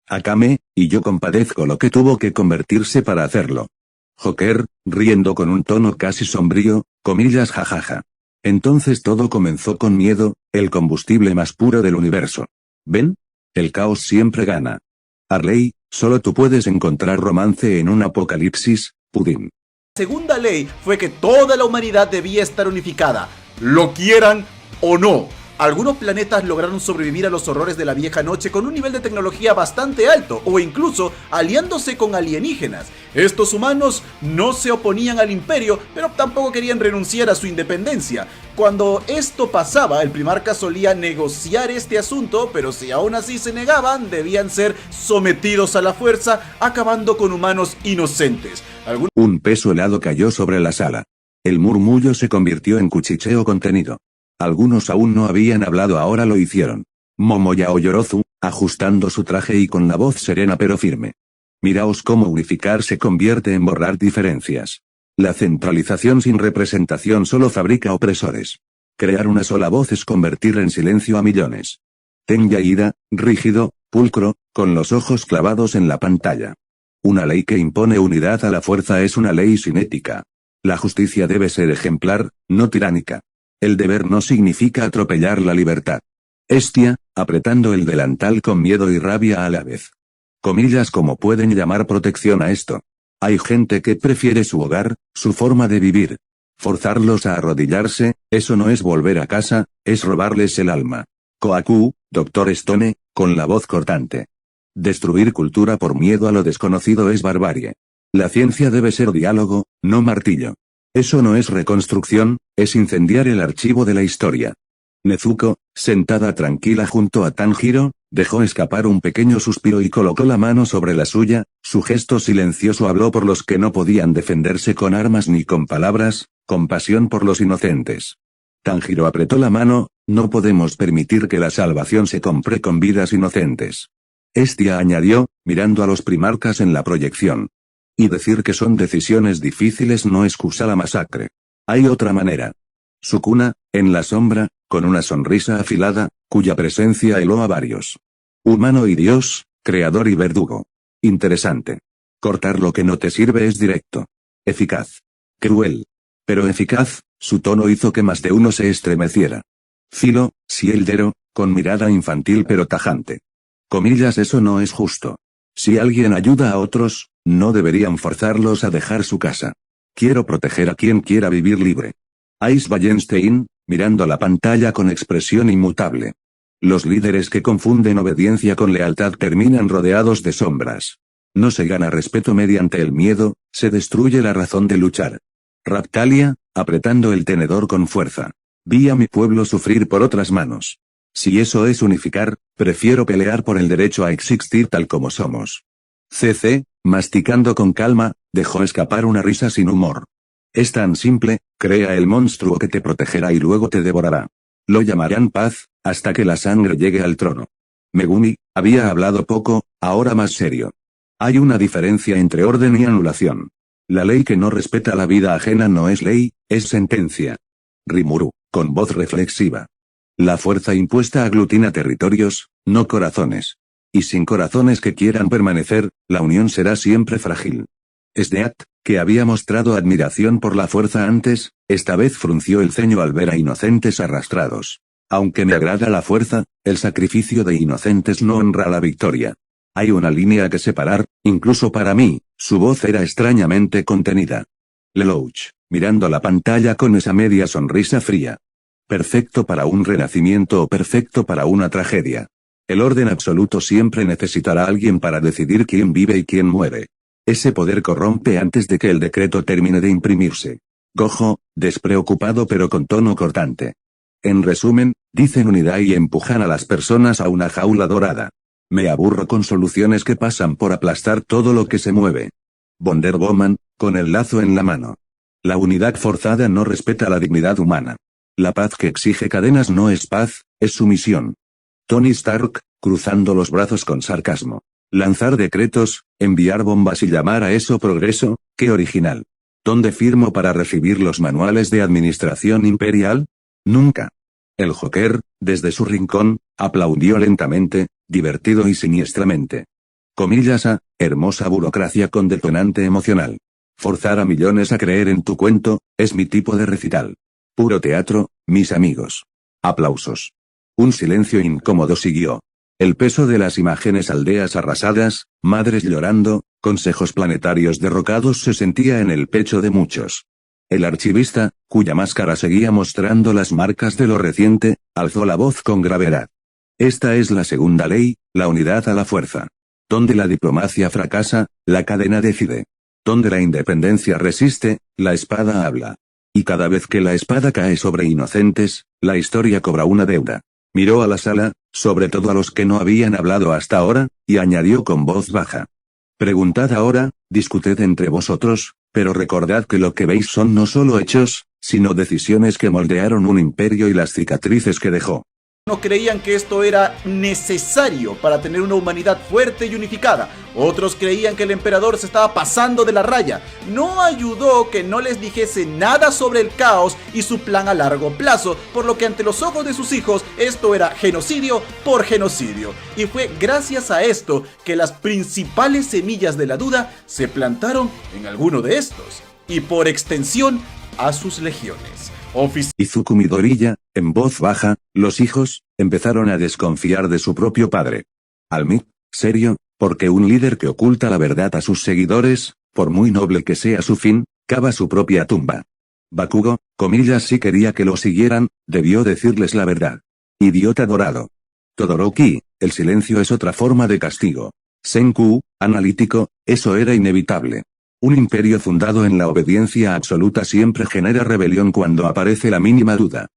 Akame, y yo compadezco lo que tuvo que convertirse para hacerlo. Joker, riendo con un tono casi sombrío, comillas jajaja. Entonces todo comenzó con miedo, el combustible más puro del universo. ¿Ven? El caos siempre gana. Harley, solo tú puedes encontrar romance en un apocalipsis, Pudín. La segunda ley fue que toda la humanidad debía estar unificada, lo quieran o no. Algunos planetas lograron sobrevivir a los horrores de la vieja noche con un nivel de tecnología bastante alto, o incluso aliándose con alienígenas. Estos humanos no se oponían al imperio, pero tampoco querían renunciar a su independencia. Cuando esto pasaba, el Primarca solía negociar este asunto, pero si aún así se negaban, debían ser sometidos a la fuerza, acabando con humanos inocentes. Un peso helado cayó sobre la sala. El murmullo se convirtió en cuchicheo contenido. Algunos aún no habían hablado, ahora lo hicieron. Momoyao Yorozu, ajustando su traje y con la voz serena pero firme. Miraos cómo unificar se convierte en borrar diferencias. La centralización sin representación solo fabrica opresores. Crear una sola voz es convertir en silencio a millones. Ten Yaida, rígido, pulcro, con los ojos clavados en la pantalla. Una ley que impone unidad a la fuerza es una ley sin ética. La justicia debe ser ejemplar, no tiránica. El deber no significa atropellar la libertad. Hestia, apretando el delantal con miedo y rabia a la vez. Comillas, ¿cómo pueden llamar protección a esto? Hay gente que prefiere su hogar, su forma de vivir. Forzarlos a arrodillarse, eso no es volver a casa, es robarles el alma. Kohaku, Dr. Stone, con la voz cortante. Destruir cultura por miedo a lo desconocido es barbarie. La ciencia debe ser diálogo, no martillo. Eso no es reconstrucción, es incendiar el archivo de la historia. Nezuko, sentada tranquila junto a Tanjiro, dejó escapar un pequeño suspiro y colocó la mano sobre la suya, su gesto silencioso habló por los que no podían defenderse con armas ni con palabras, compasión por los inocentes. Tanjiro apretó la mano, no podemos permitir que la salvación se compre con vidas inocentes. Hestia añadió, mirando a los primarcas en la proyección. Y decir que son decisiones difíciles no excusa la masacre. Hay otra manera. Sukuna, en la sombra, con una sonrisa afilada, cuya presencia heló a varios. Humano y Dios, creador y verdugo. Interesante. Cortar lo que no te sirve es directo. Eficaz. Cruel. Pero eficaz, su tono hizo que más de uno se estremeciera. Filo, Sieldero, con mirada infantil pero tajante. Comillas, eso no es justo. Si alguien ayuda a otros, no deberían forzarlos a dejar su casa. Quiero proteger a quien quiera vivir libre. Ice Wallenstein, mirando la pantalla con expresión inmutable. Los líderes que confunden obediencia con lealtad terminan rodeados de sombras. No se gana respeto mediante el miedo, se destruye la razón de luchar. Raptalia, apretando el tenedor con fuerza. Vi a mi pueblo sufrir por otras manos. Si eso es unificar, prefiero pelear por el derecho a existir tal como somos. CC, masticando con calma, dejó escapar una risa sin humor. Es tan simple, crea el monstruo que te protegerá y luego te devorará. Lo llamarán paz, hasta que la sangre llegue al trono. Megumi, había hablado poco, ahora más serio. Hay una diferencia entre orden y anulación. La ley que no respeta la vida ajena no es ley, es sentencia. Rimuru, con voz reflexiva. La fuerza impuesta aglutina territorios, no corazones. Y sin corazones que quieran permanecer, la unión será siempre frágil. Sneak, que había mostrado admiración por la fuerza antes, esta vez frunció el ceño al ver a inocentes arrastrados. Aunque me agrada la fuerza, el sacrificio de inocentes no honra la victoria. Hay una línea que separar, incluso para mí, su voz era extrañamente contenida. Lelouch, mirando la pantalla con esa media sonrisa fría. Perfecto para un renacimiento o perfecto para una tragedia. El orden absoluto siempre necesitará a alguien para decidir quién vive y quién muere. Ese poder corrompe antes de que el decreto termine de imprimirse. Gojo, despreocupado pero con tono cortante. En resumen, dicen unidad y empujan a las personas a una jaula dorada. Me aburro con soluciones que pasan por aplastar todo lo que se mueve. Wonder Woman, con el lazo en la mano. La unidad forzada no respeta la dignidad humana. La paz que exige cadenas no es paz, es sumisión. Tony Stark, cruzando los brazos con sarcasmo. Lanzar decretos, enviar bombas y llamar a eso progreso, qué original. ¿Dónde firmo para recibir los manuales de administración imperial? Nunca. El Joker, desde su rincón, aplaudió lentamente, divertido y siniestramente. Comillas a, hermosa burocracia con detonante emocional. Forzar a millones a creer en tu cuento, es mi tipo de recital. Puro teatro, mis amigos. Aplausos. Un silencio incómodo siguió. El peso de las imágenes, aldeas arrasadas, madres llorando, consejos planetarios derrocados se sentía en el pecho de muchos. El archivista, cuya máscara seguía mostrando las marcas de lo reciente, alzó la voz con gravedad. Esta es la segunda ley, la unidad a la fuerza. Donde la diplomacia fracasa, la cadena decide. Donde la independencia resiste, la espada habla. Y cada vez que la espada cae sobre inocentes, la historia cobra una deuda. Miró a la sala, sobre todo a los que no habían hablado hasta ahora, y añadió con voz baja. Preguntad ahora, discutid entre vosotros, pero recordad que lo que veis son no solo hechos, sino decisiones que moldearon un imperio y las cicatrices que dejó. No creían que esto era necesario para tener una humanidad fuerte y unificada. Otros creían que el emperador se estaba pasando de la raya. No ayudó que no les dijese nada sobre el caos y su plan a largo plazo, por lo que ante los ojos de sus hijos esto era genocidio por genocidio. Y fue gracias a esto que las principales semillas de la duda se plantaron en alguno de estos, y por extensión a sus legiones. Izuku Midoriya, en voz baja, los hijos, empezaron a desconfiar de su propio padre. Almit, serio, porque un líder que oculta la verdad a sus seguidores, por muy noble que sea su fin, cava su propia tumba. Bakugo, comillas, si quería que lo siguieran, debió decirles la verdad. Idiota dorado. Todoroki, el silencio es otra forma de castigo. Senku, analítico, eso era inevitable. Un imperio fundado en la obediencia absoluta siempre genera rebelión cuando aparece la mínima duda.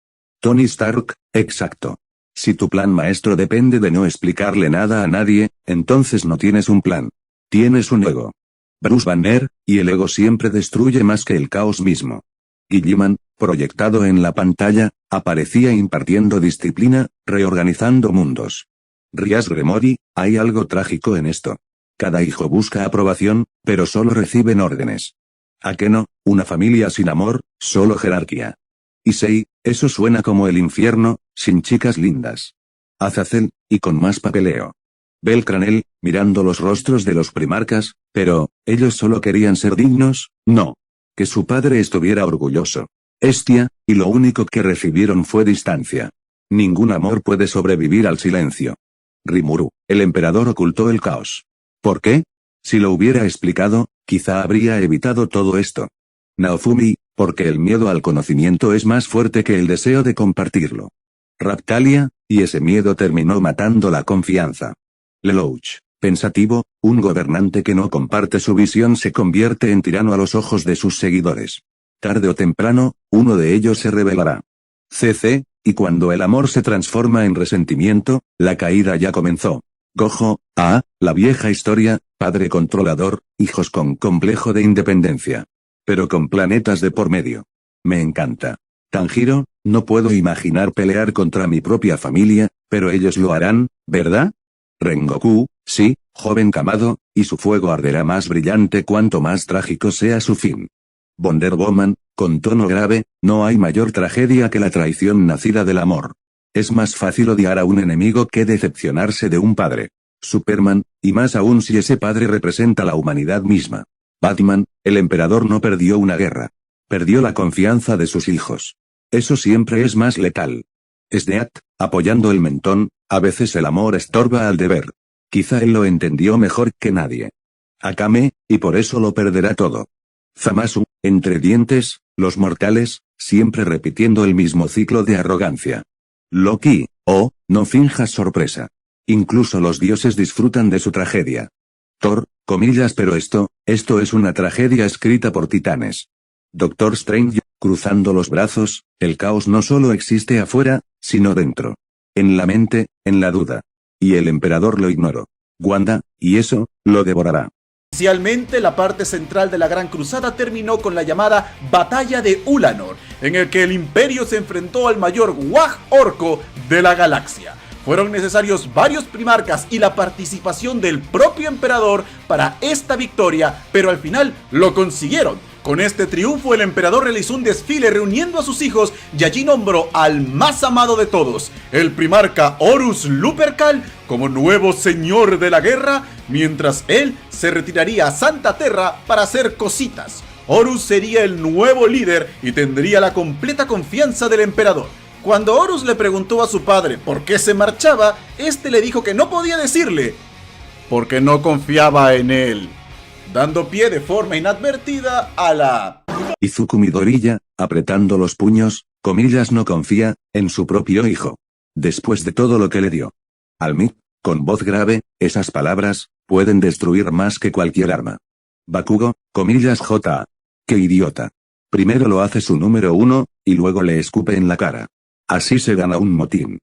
Tony Stark, exacto. Si tu plan maestro depende de no explicarle nada a nadie, entonces no tienes un plan. Tienes un ego. Bruce Banner, y el ego siempre destruye más que el caos mismo. Gilliman, proyectado en la pantalla, aparecía impartiendo disciplina, reorganizando mundos. Rias Gremori, hay algo trágico en esto. Cada hijo busca aprobación, pero solo reciben órdenes. ¿A qué no? Una familia sin amor, solo jerarquía. Issei, eso suena como el infierno, sin chicas lindas. Azazel, y con más papeleo. Belcranel, mirando los rostros de los primarcas, pero, ¿ellos solo querían ser dignos? No. Que su padre estuviera orgulloso. Estia, y lo único que recibieron fue distancia. Ningún amor puede sobrevivir al silencio. Rimuru, el emperador ocultó el caos. ¿Por qué? Si lo hubiera explicado, quizá habría evitado todo esto. Naofumi, porque el miedo al conocimiento es más fuerte que el deseo de compartirlo. Raptalia, y ese miedo terminó matando la confianza. Lelouch, pensativo, un gobernante que no comparte su visión se convierte en tirano a los ojos de sus seguidores. Tarde o temprano, uno de ellos se rebelará. CC, y cuando el amor se transforma en resentimiento, la caída ya comenzó. Gojo, la vieja historia, padre controlador, hijos con complejo de independencia. Pero con planetas de por medio. Me encanta. Tanjiro, no puedo imaginar pelear contra mi propia familia, pero ellos lo harán, ¿verdad? Rengoku, sí, joven Kamado, y su fuego arderá más brillante cuanto más trágico sea su fin. Wonder Woman, con tono grave, no hay mayor tragedia que la traición nacida del amor. Es más fácil odiar a un enemigo que decepcionarse de un padre. Superman, y más aún si ese padre representa la humanidad misma. Batman, el emperador no perdió una guerra. Perdió la confianza de sus hijos. Eso siempre es más letal. Sneak, apoyando el mentón, a veces el amor estorba al deber. Quizá él lo entendió mejor que nadie. Akame, y por eso lo perderá todo. Zamasu, entre dientes, los mortales, siempre repitiendo el mismo ciclo de arrogancia. Loki, no finjas sorpresa. Incluso los dioses disfrutan de su tragedia. Thor, comillas, pero esto es una tragedia escrita por titanes. Doctor Strange, cruzando los brazos, el caos no solo existe afuera, sino dentro. En la mente, en la duda. Y el emperador lo ignoró. Wanda, y eso, lo devorará. Inicialmente, la parte central de la Gran Cruzada terminó con la llamada Batalla de Ulanor, en el que el Imperio se enfrentó al mayor Wag Orco de la galaxia. Fueron necesarios varios primarcas y la participación del propio emperador para esta victoria, pero al final lo consiguieron, Con este triunfo el emperador realizó un desfile reuniendo a sus hijos y allí nombró al más amado de todos, el primarca Horus Lupercal, como nuevo señor de la guerra, mientras él se retiraría a Santa Terra para hacer cositas. Horus sería el nuevo líder y tendría la completa confianza del emperador. Cuando Horus le preguntó a su padre por qué se marchaba, este le dijo que no podía decirle, porque no confiaba en él, dando pie de forma inadvertida a la... Izuku Midoriya, apretando los puños, comillas, no confía en su propio hijo. Después de todo lo que le dio. Almit, con voz grave, esas palabras pueden destruir más que cualquier arma. Bakugo, comillas, J. ¡Qué idiota! Primero lo hace su número 1, y luego le escupe en la cara. Así se gana un motín.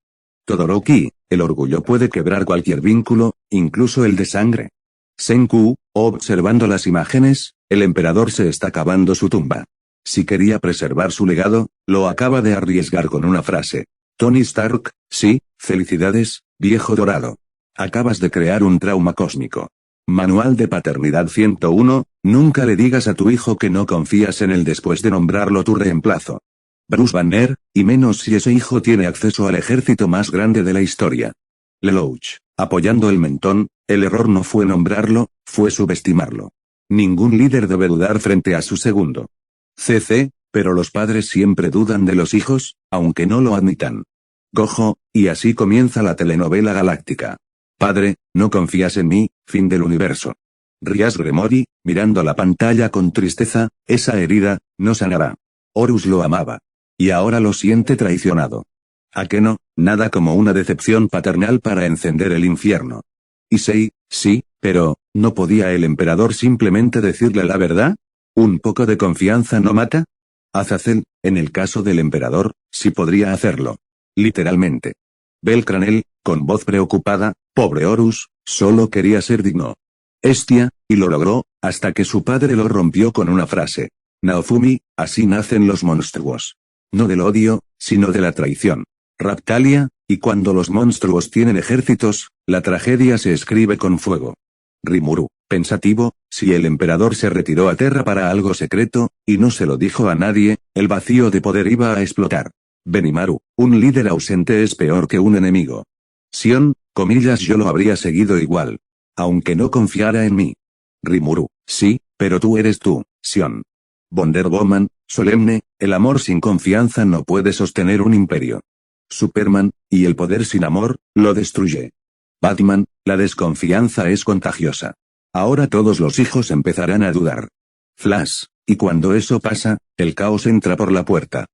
Todoroki, el orgullo puede quebrar cualquier vínculo, incluso el de sangre. Senku, observando las imágenes, el emperador se está cavando su tumba. Si quería preservar su legado, lo acaba de arriesgar con una frase. Tony Stark, sí, felicidades, viejo dorado. Acabas de crear un trauma cósmico. Manual de paternidad 101, nunca le digas a tu hijo que no confías en él después de nombrarlo tu reemplazo. Bruce Banner, y menos si ese hijo tiene acceso al ejército más grande de la historia. Lelouch, apoyando el mentón, el error no fue nombrarlo, fue subestimarlo. Ningún líder debe dudar frente a su segundo. CC, pero los padres siempre dudan de los hijos, aunque no lo admitan. Gojo, y así comienza la telenovela galáctica. Padre, no confías en mí, fin del universo. Rias Gremori, mirando la pantalla con tristeza, esa herida, no sanará. Horus lo amaba. Y ahora lo siente traicionado. ¿A qué no? Nada como una decepción paternal para encender el infierno. Issei, sí, pero, ¿no podía el emperador simplemente decirle la verdad? ¿Un poco de confianza no mata? Azazel, en el caso del emperador, sí podría hacerlo. Literalmente. Belcranel, con voz preocupada, pobre Horus, solo quería ser digno. Estia, y lo logró, hasta que su padre lo rompió con una frase. Naofumi, así nacen los monstruos. No del odio, sino de la traición. Raptalia, y cuando los monstruos tienen ejércitos, la tragedia se escribe con fuego. Rimuru, pensativo, si el emperador se retiró a Terra para algo secreto, y no se lo dijo a nadie, el vacío de poder iba a explotar. Benimaru, un líder ausente es peor que un enemigo. Sion, comillas, yo lo habría seguido igual. Aunque no confiara en mí. Rimuru, sí, pero tú eres tú, Sion. Wonder Woman, solemne, el amor sin confianza no puede sostener un imperio. Superman, y el poder sin amor, lo destruye. Batman, la desconfianza es contagiosa. Ahora todos los hijos empezarán a dudar. Flash, y cuando eso pasa, el caos entra por la puerta.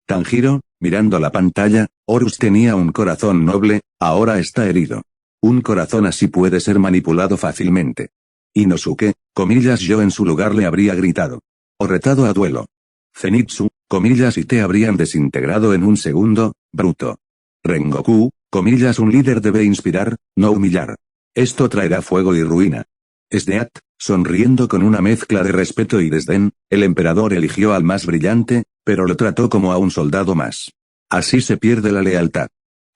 Tanjiro, mirando la pantalla, Horus tenía un corazón noble, ahora está herido. Un corazón así puede ser manipulado fácilmente. Inosuke, comillas, yo en su lugar le habría gritado. O retado a duelo. Zenitsu, comillas, y te habrían desintegrado en un segundo, bruto. Rengoku, comillas, un líder debe inspirar, no humillar. Esto traerá fuego y ruina. Sneat, sonriendo con una mezcla de respeto y desdén, el emperador eligió al más brillante, pero lo trató como a un soldado más. Así se pierde la lealtad.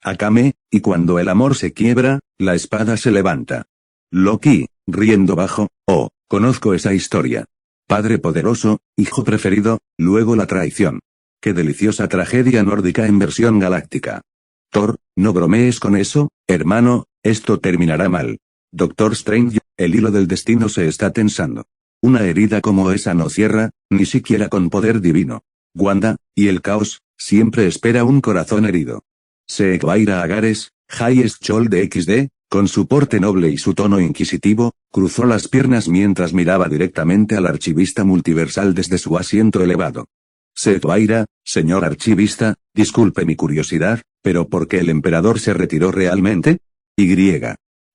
Akame, y cuando el amor se quiebra, la espada se levanta. Loki, riendo bajo, oh, conozco esa historia. Padre poderoso, hijo preferido, luego la traición. Qué deliciosa tragedia nórdica en versión galáctica. Thor, no bromees con eso, hermano, esto terminará mal. Doctor Strange, el hilo del destino se está tensando. Una herida como esa no cierra, ni siquiera con poder divino. Wanda, y el caos, siempre espera un corazón herido. Seekwaira Agares, Highest School de XD, con su porte noble y su tono inquisitivo, cruzó las piernas mientras miraba directamente al archivista multiversal desde su asiento elevado. Seekwaira, señor archivista, disculpe mi curiosidad, pero ¿por qué el emperador se retiró realmente? Y.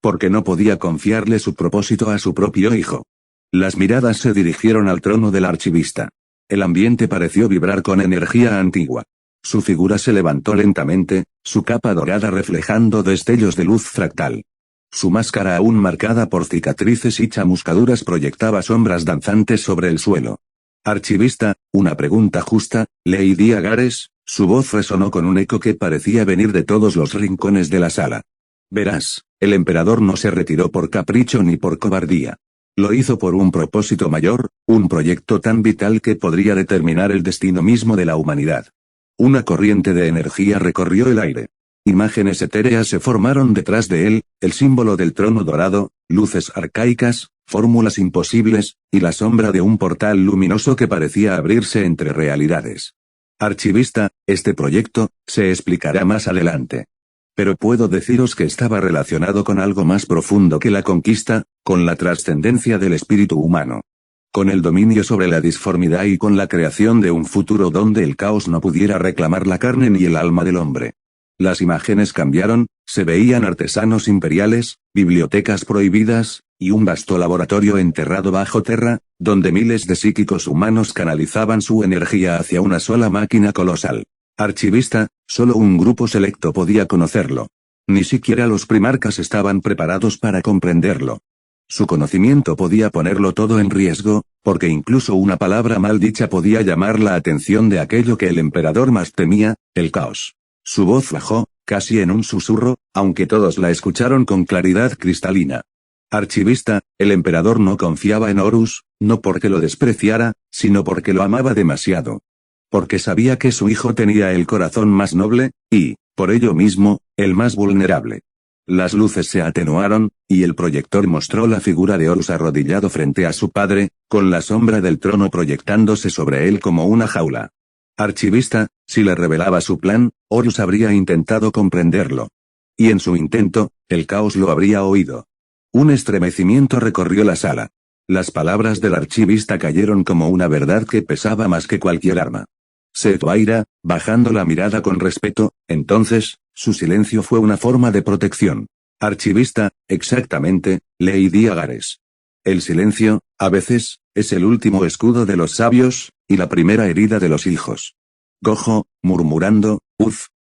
Porque no podía confiarle su propósito a su propio hijo. Las miradas se dirigieron al trono del archivista. El ambiente pareció vibrar con energía antigua. Su figura se levantó lentamente, su capa dorada reflejando destellos de luz fractal. Su máscara aún marcada por cicatrices y chamuscaduras proyectaba sombras danzantes sobre el suelo. Archivista, una pregunta justa, Lady Agares, su voz resonó con un eco que parecía venir de todos los rincones de la sala. Verás, el emperador no se retiró por capricho ni por cobardía. Lo hizo por un propósito mayor, un proyecto tan vital que podría determinar el destino mismo de la humanidad. Una corriente de energía recorrió el aire. Imágenes etéreas se formaron detrás de él, el símbolo del trono dorado, luces arcaicas, fórmulas imposibles, y la sombra de un portal luminoso que parecía abrirse entre realidades. Archivista, este proyecto, se explicará más adelante. Pero puedo deciros que estaba relacionado con algo más profundo que la conquista, con la trascendencia del espíritu humano. Con el dominio sobre la disformidad y con la creación de un futuro donde el caos no pudiera reclamar la carne ni el alma del hombre. Las imágenes cambiaron, se veían artesanos imperiales, bibliotecas prohibidas, y un vasto laboratorio enterrado bajo tierra, donde miles de psíquicos humanos canalizaban su energía hacia una sola máquina colosal. Archivista, solo un grupo selecto podía conocerlo. Ni siquiera los primarcas estaban preparados para comprenderlo. Su conocimiento podía ponerlo todo en riesgo, porque incluso una palabra mal dicha podía llamar la atención de aquello que el emperador más temía, el caos. Su voz bajó, casi en un susurro, aunque todos la escucharon con claridad cristalina. Archivista, el emperador no confiaba en Horus, no porque lo despreciara, sino porque lo amaba demasiado. Porque sabía que su hijo tenía el corazón más noble, y, por ello mismo, el más vulnerable. Las luces se atenuaron, y el proyector mostró la figura de Horus arrodillado frente a su padre, con la sombra del trono proyectándose sobre él como una jaula. Archivista, si le revelaba su plan, Horus habría intentado comprenderlo. Y en su intento, el caos lo habría oído. Un estremecimiento recorrió la sala. Las palabras del archivista cayeron como una verdad que pesaba más que cualquier arma. Setoaira, bajando la mirada con respeto, entonces, su silencio fue una forma de protección. Archivista, exactamente, Lady Agares. El silencio, a veces, es el último escudo de los sabios, y la primera herida de los hijos. Gojo, murmurando,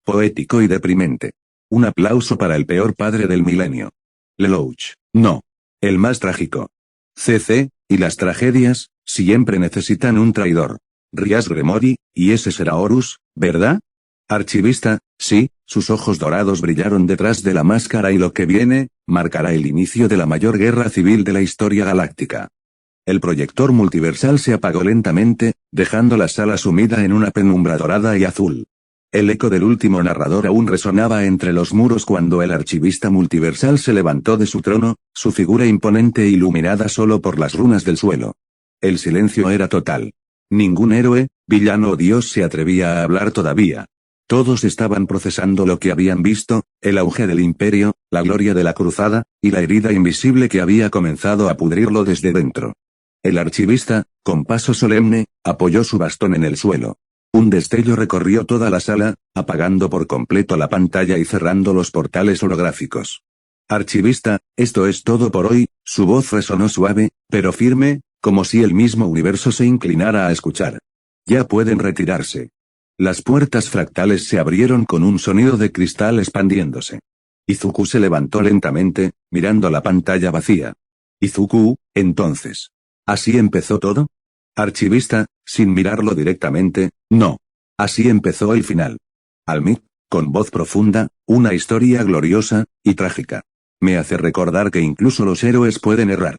poético y deprimente. Un aplauso para el peor padre del milenio. Lelouch, no. El más trágico. CC, y las tragedias, siempre necesitan un traidor. Rias Gremori, y ese será Horus, ¿verdad? Archivista, sí, sus ojos dorados brillaron detrás de la máscara y lo que viene, marcará el inicio de la mayor guerra civil de la historia galáctica. El proyector multiversal se apagó lentamente, dejando la sala sumida en una penumbra dorada y azul. El eco del último narrador aún resonaba entre los muros cuando el archivista multiversal se levantó de su trono, su figura imponente e iluminada solo por las runas del suelo. El silencio era total. Ningún héroe, villano o dios se atrevía a hablar todavía. Todos estaban procesando lo que habían visto, el auge del imperio, la gloria de la cruzada, y la herida invisible que había comenzado a pudrirlo desde dentro. El archivista, con paso solemne, apoyó su bastón en el suelo. Un destello recorrió toda la sala, apagando por completo la pantalla y cerrando los portales holográficos. Archivista, esto es todo por hoy, su voz resonó suave, pero firme, como si el mismo universo se inclinara a escuchar. Ya pueden retirarse. Las puertas fractales se abrieron con un sonido de cristal expandiéndose. Izuku se levantó lentamente, mirando la pantalla vacía. Izuku, entonces. ¿Así empezó todo? Archivista, sin mirarlo directamente, no. Así empezó el final. Almit, con voz profunda, una historia gloriosa, y trágica. Me hace recordar que incluso los héroes pueden errar.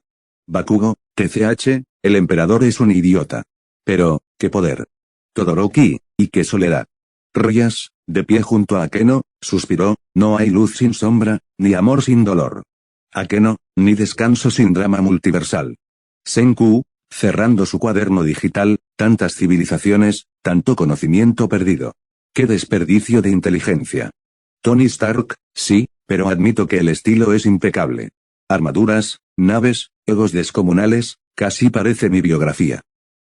Bakugo, TCH, el emperador es un idiota. Pero, qué poder. Todoroki, y qué soledad. Rias, de pie junto a Akeno, suspiró, no hay luz sin sombra, ni amor sin dolor. Akeno, ni descanso sin drama multiversal. Senku, cerrando su cuaderno digital, tantas civilizaciones, tanto conocimiento perdido. ¡Qué desperdicio de inteligencia! Tony Stark, sí, pero admito que el estilo es impecable. Armaduras, naves, egos descomunales, casi parece mi biografía.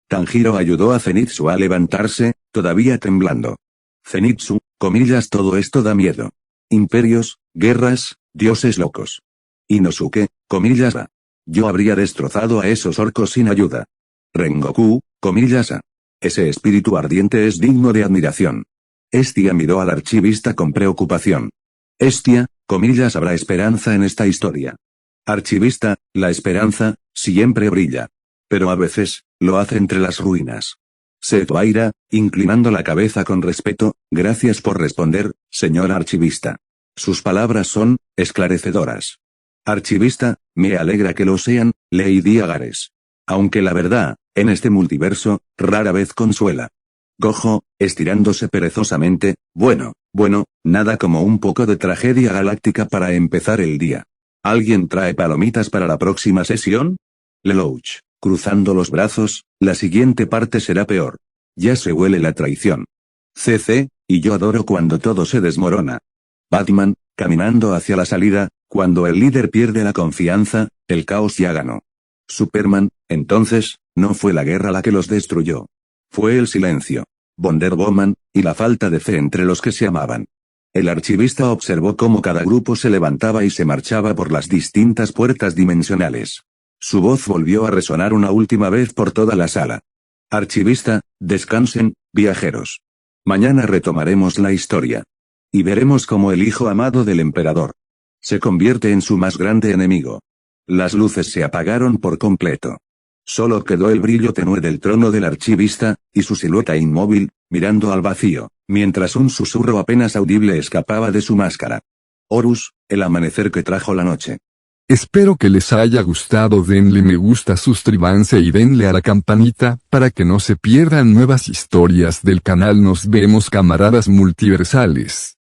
Tanjiro ayudó a Zenitsu a levantarse, todavía temblando. Zenitsu, comillas, todo esto da miedo. Imperios, guerras, dioses locos. Inosuke, comillas, va. Yo habría destrozado a esos orcos sin ayuda. Rengoku, comillas, a. Ese espíritu ardiente es digno de admiración. Estia miró al archivista con preocupación. Estia, comillas, habrá esperanza en esta historia. Archivista, la esperanza, siempre brilla. Pero a veces, lo hace entre las ruinas. Setoaira, inclinando la cabeza con respeto, gracias por responder, señor archivista. Sus palabras son, esclarecedoras. Archivista, me alegra que lo sean, Lady Agares. Aunque la verdad, en este multiverso, rara vez consuela. Gojo, estirándose perezosamente, bueno, nada como un poco de tragedia galáctica para empezar el día. ¿Alguien trae palomitas para la próxima sesión? Lelouch, cruzando los brazos, la siguiente parte será peor. Ya se huele la traición. CC, y yo adoro cuando todo se desmorona. Batman, caminando hacia la salida, cuando el líder pierde la confianza, el caos ya ganó. Superman, entonces, no fue la guerra la que los destruyó. Fue el silencio. Wonder Woman, y la falta de fe entre los que se amaban. El archivista observó cómo cada grupo se levantaba y se marchaba por las distintas puertas dimensionales. Su voz volvió a resonar una última vez por toda la sala. Archivista, descansen, viajeros. Mañana retomaremos la historia. Y veremos cómo el hijo amado del emperador se convierte en su más grande enemigo. Las luces se apagaron por completo. Solo quedó el brillo tenue del trono del archivista, y su silueta inmóvil, mirando al vacío, mientras un susurro apenas audible escapaba de su máscara. Horus, el amanecer que trajo la noche. Espero que les haya gustado, denle me gusta, suscríbanse y denle a la campanita, para que no se pierdan nuevas historias del canal. Nos vemos, camaradas multiversales.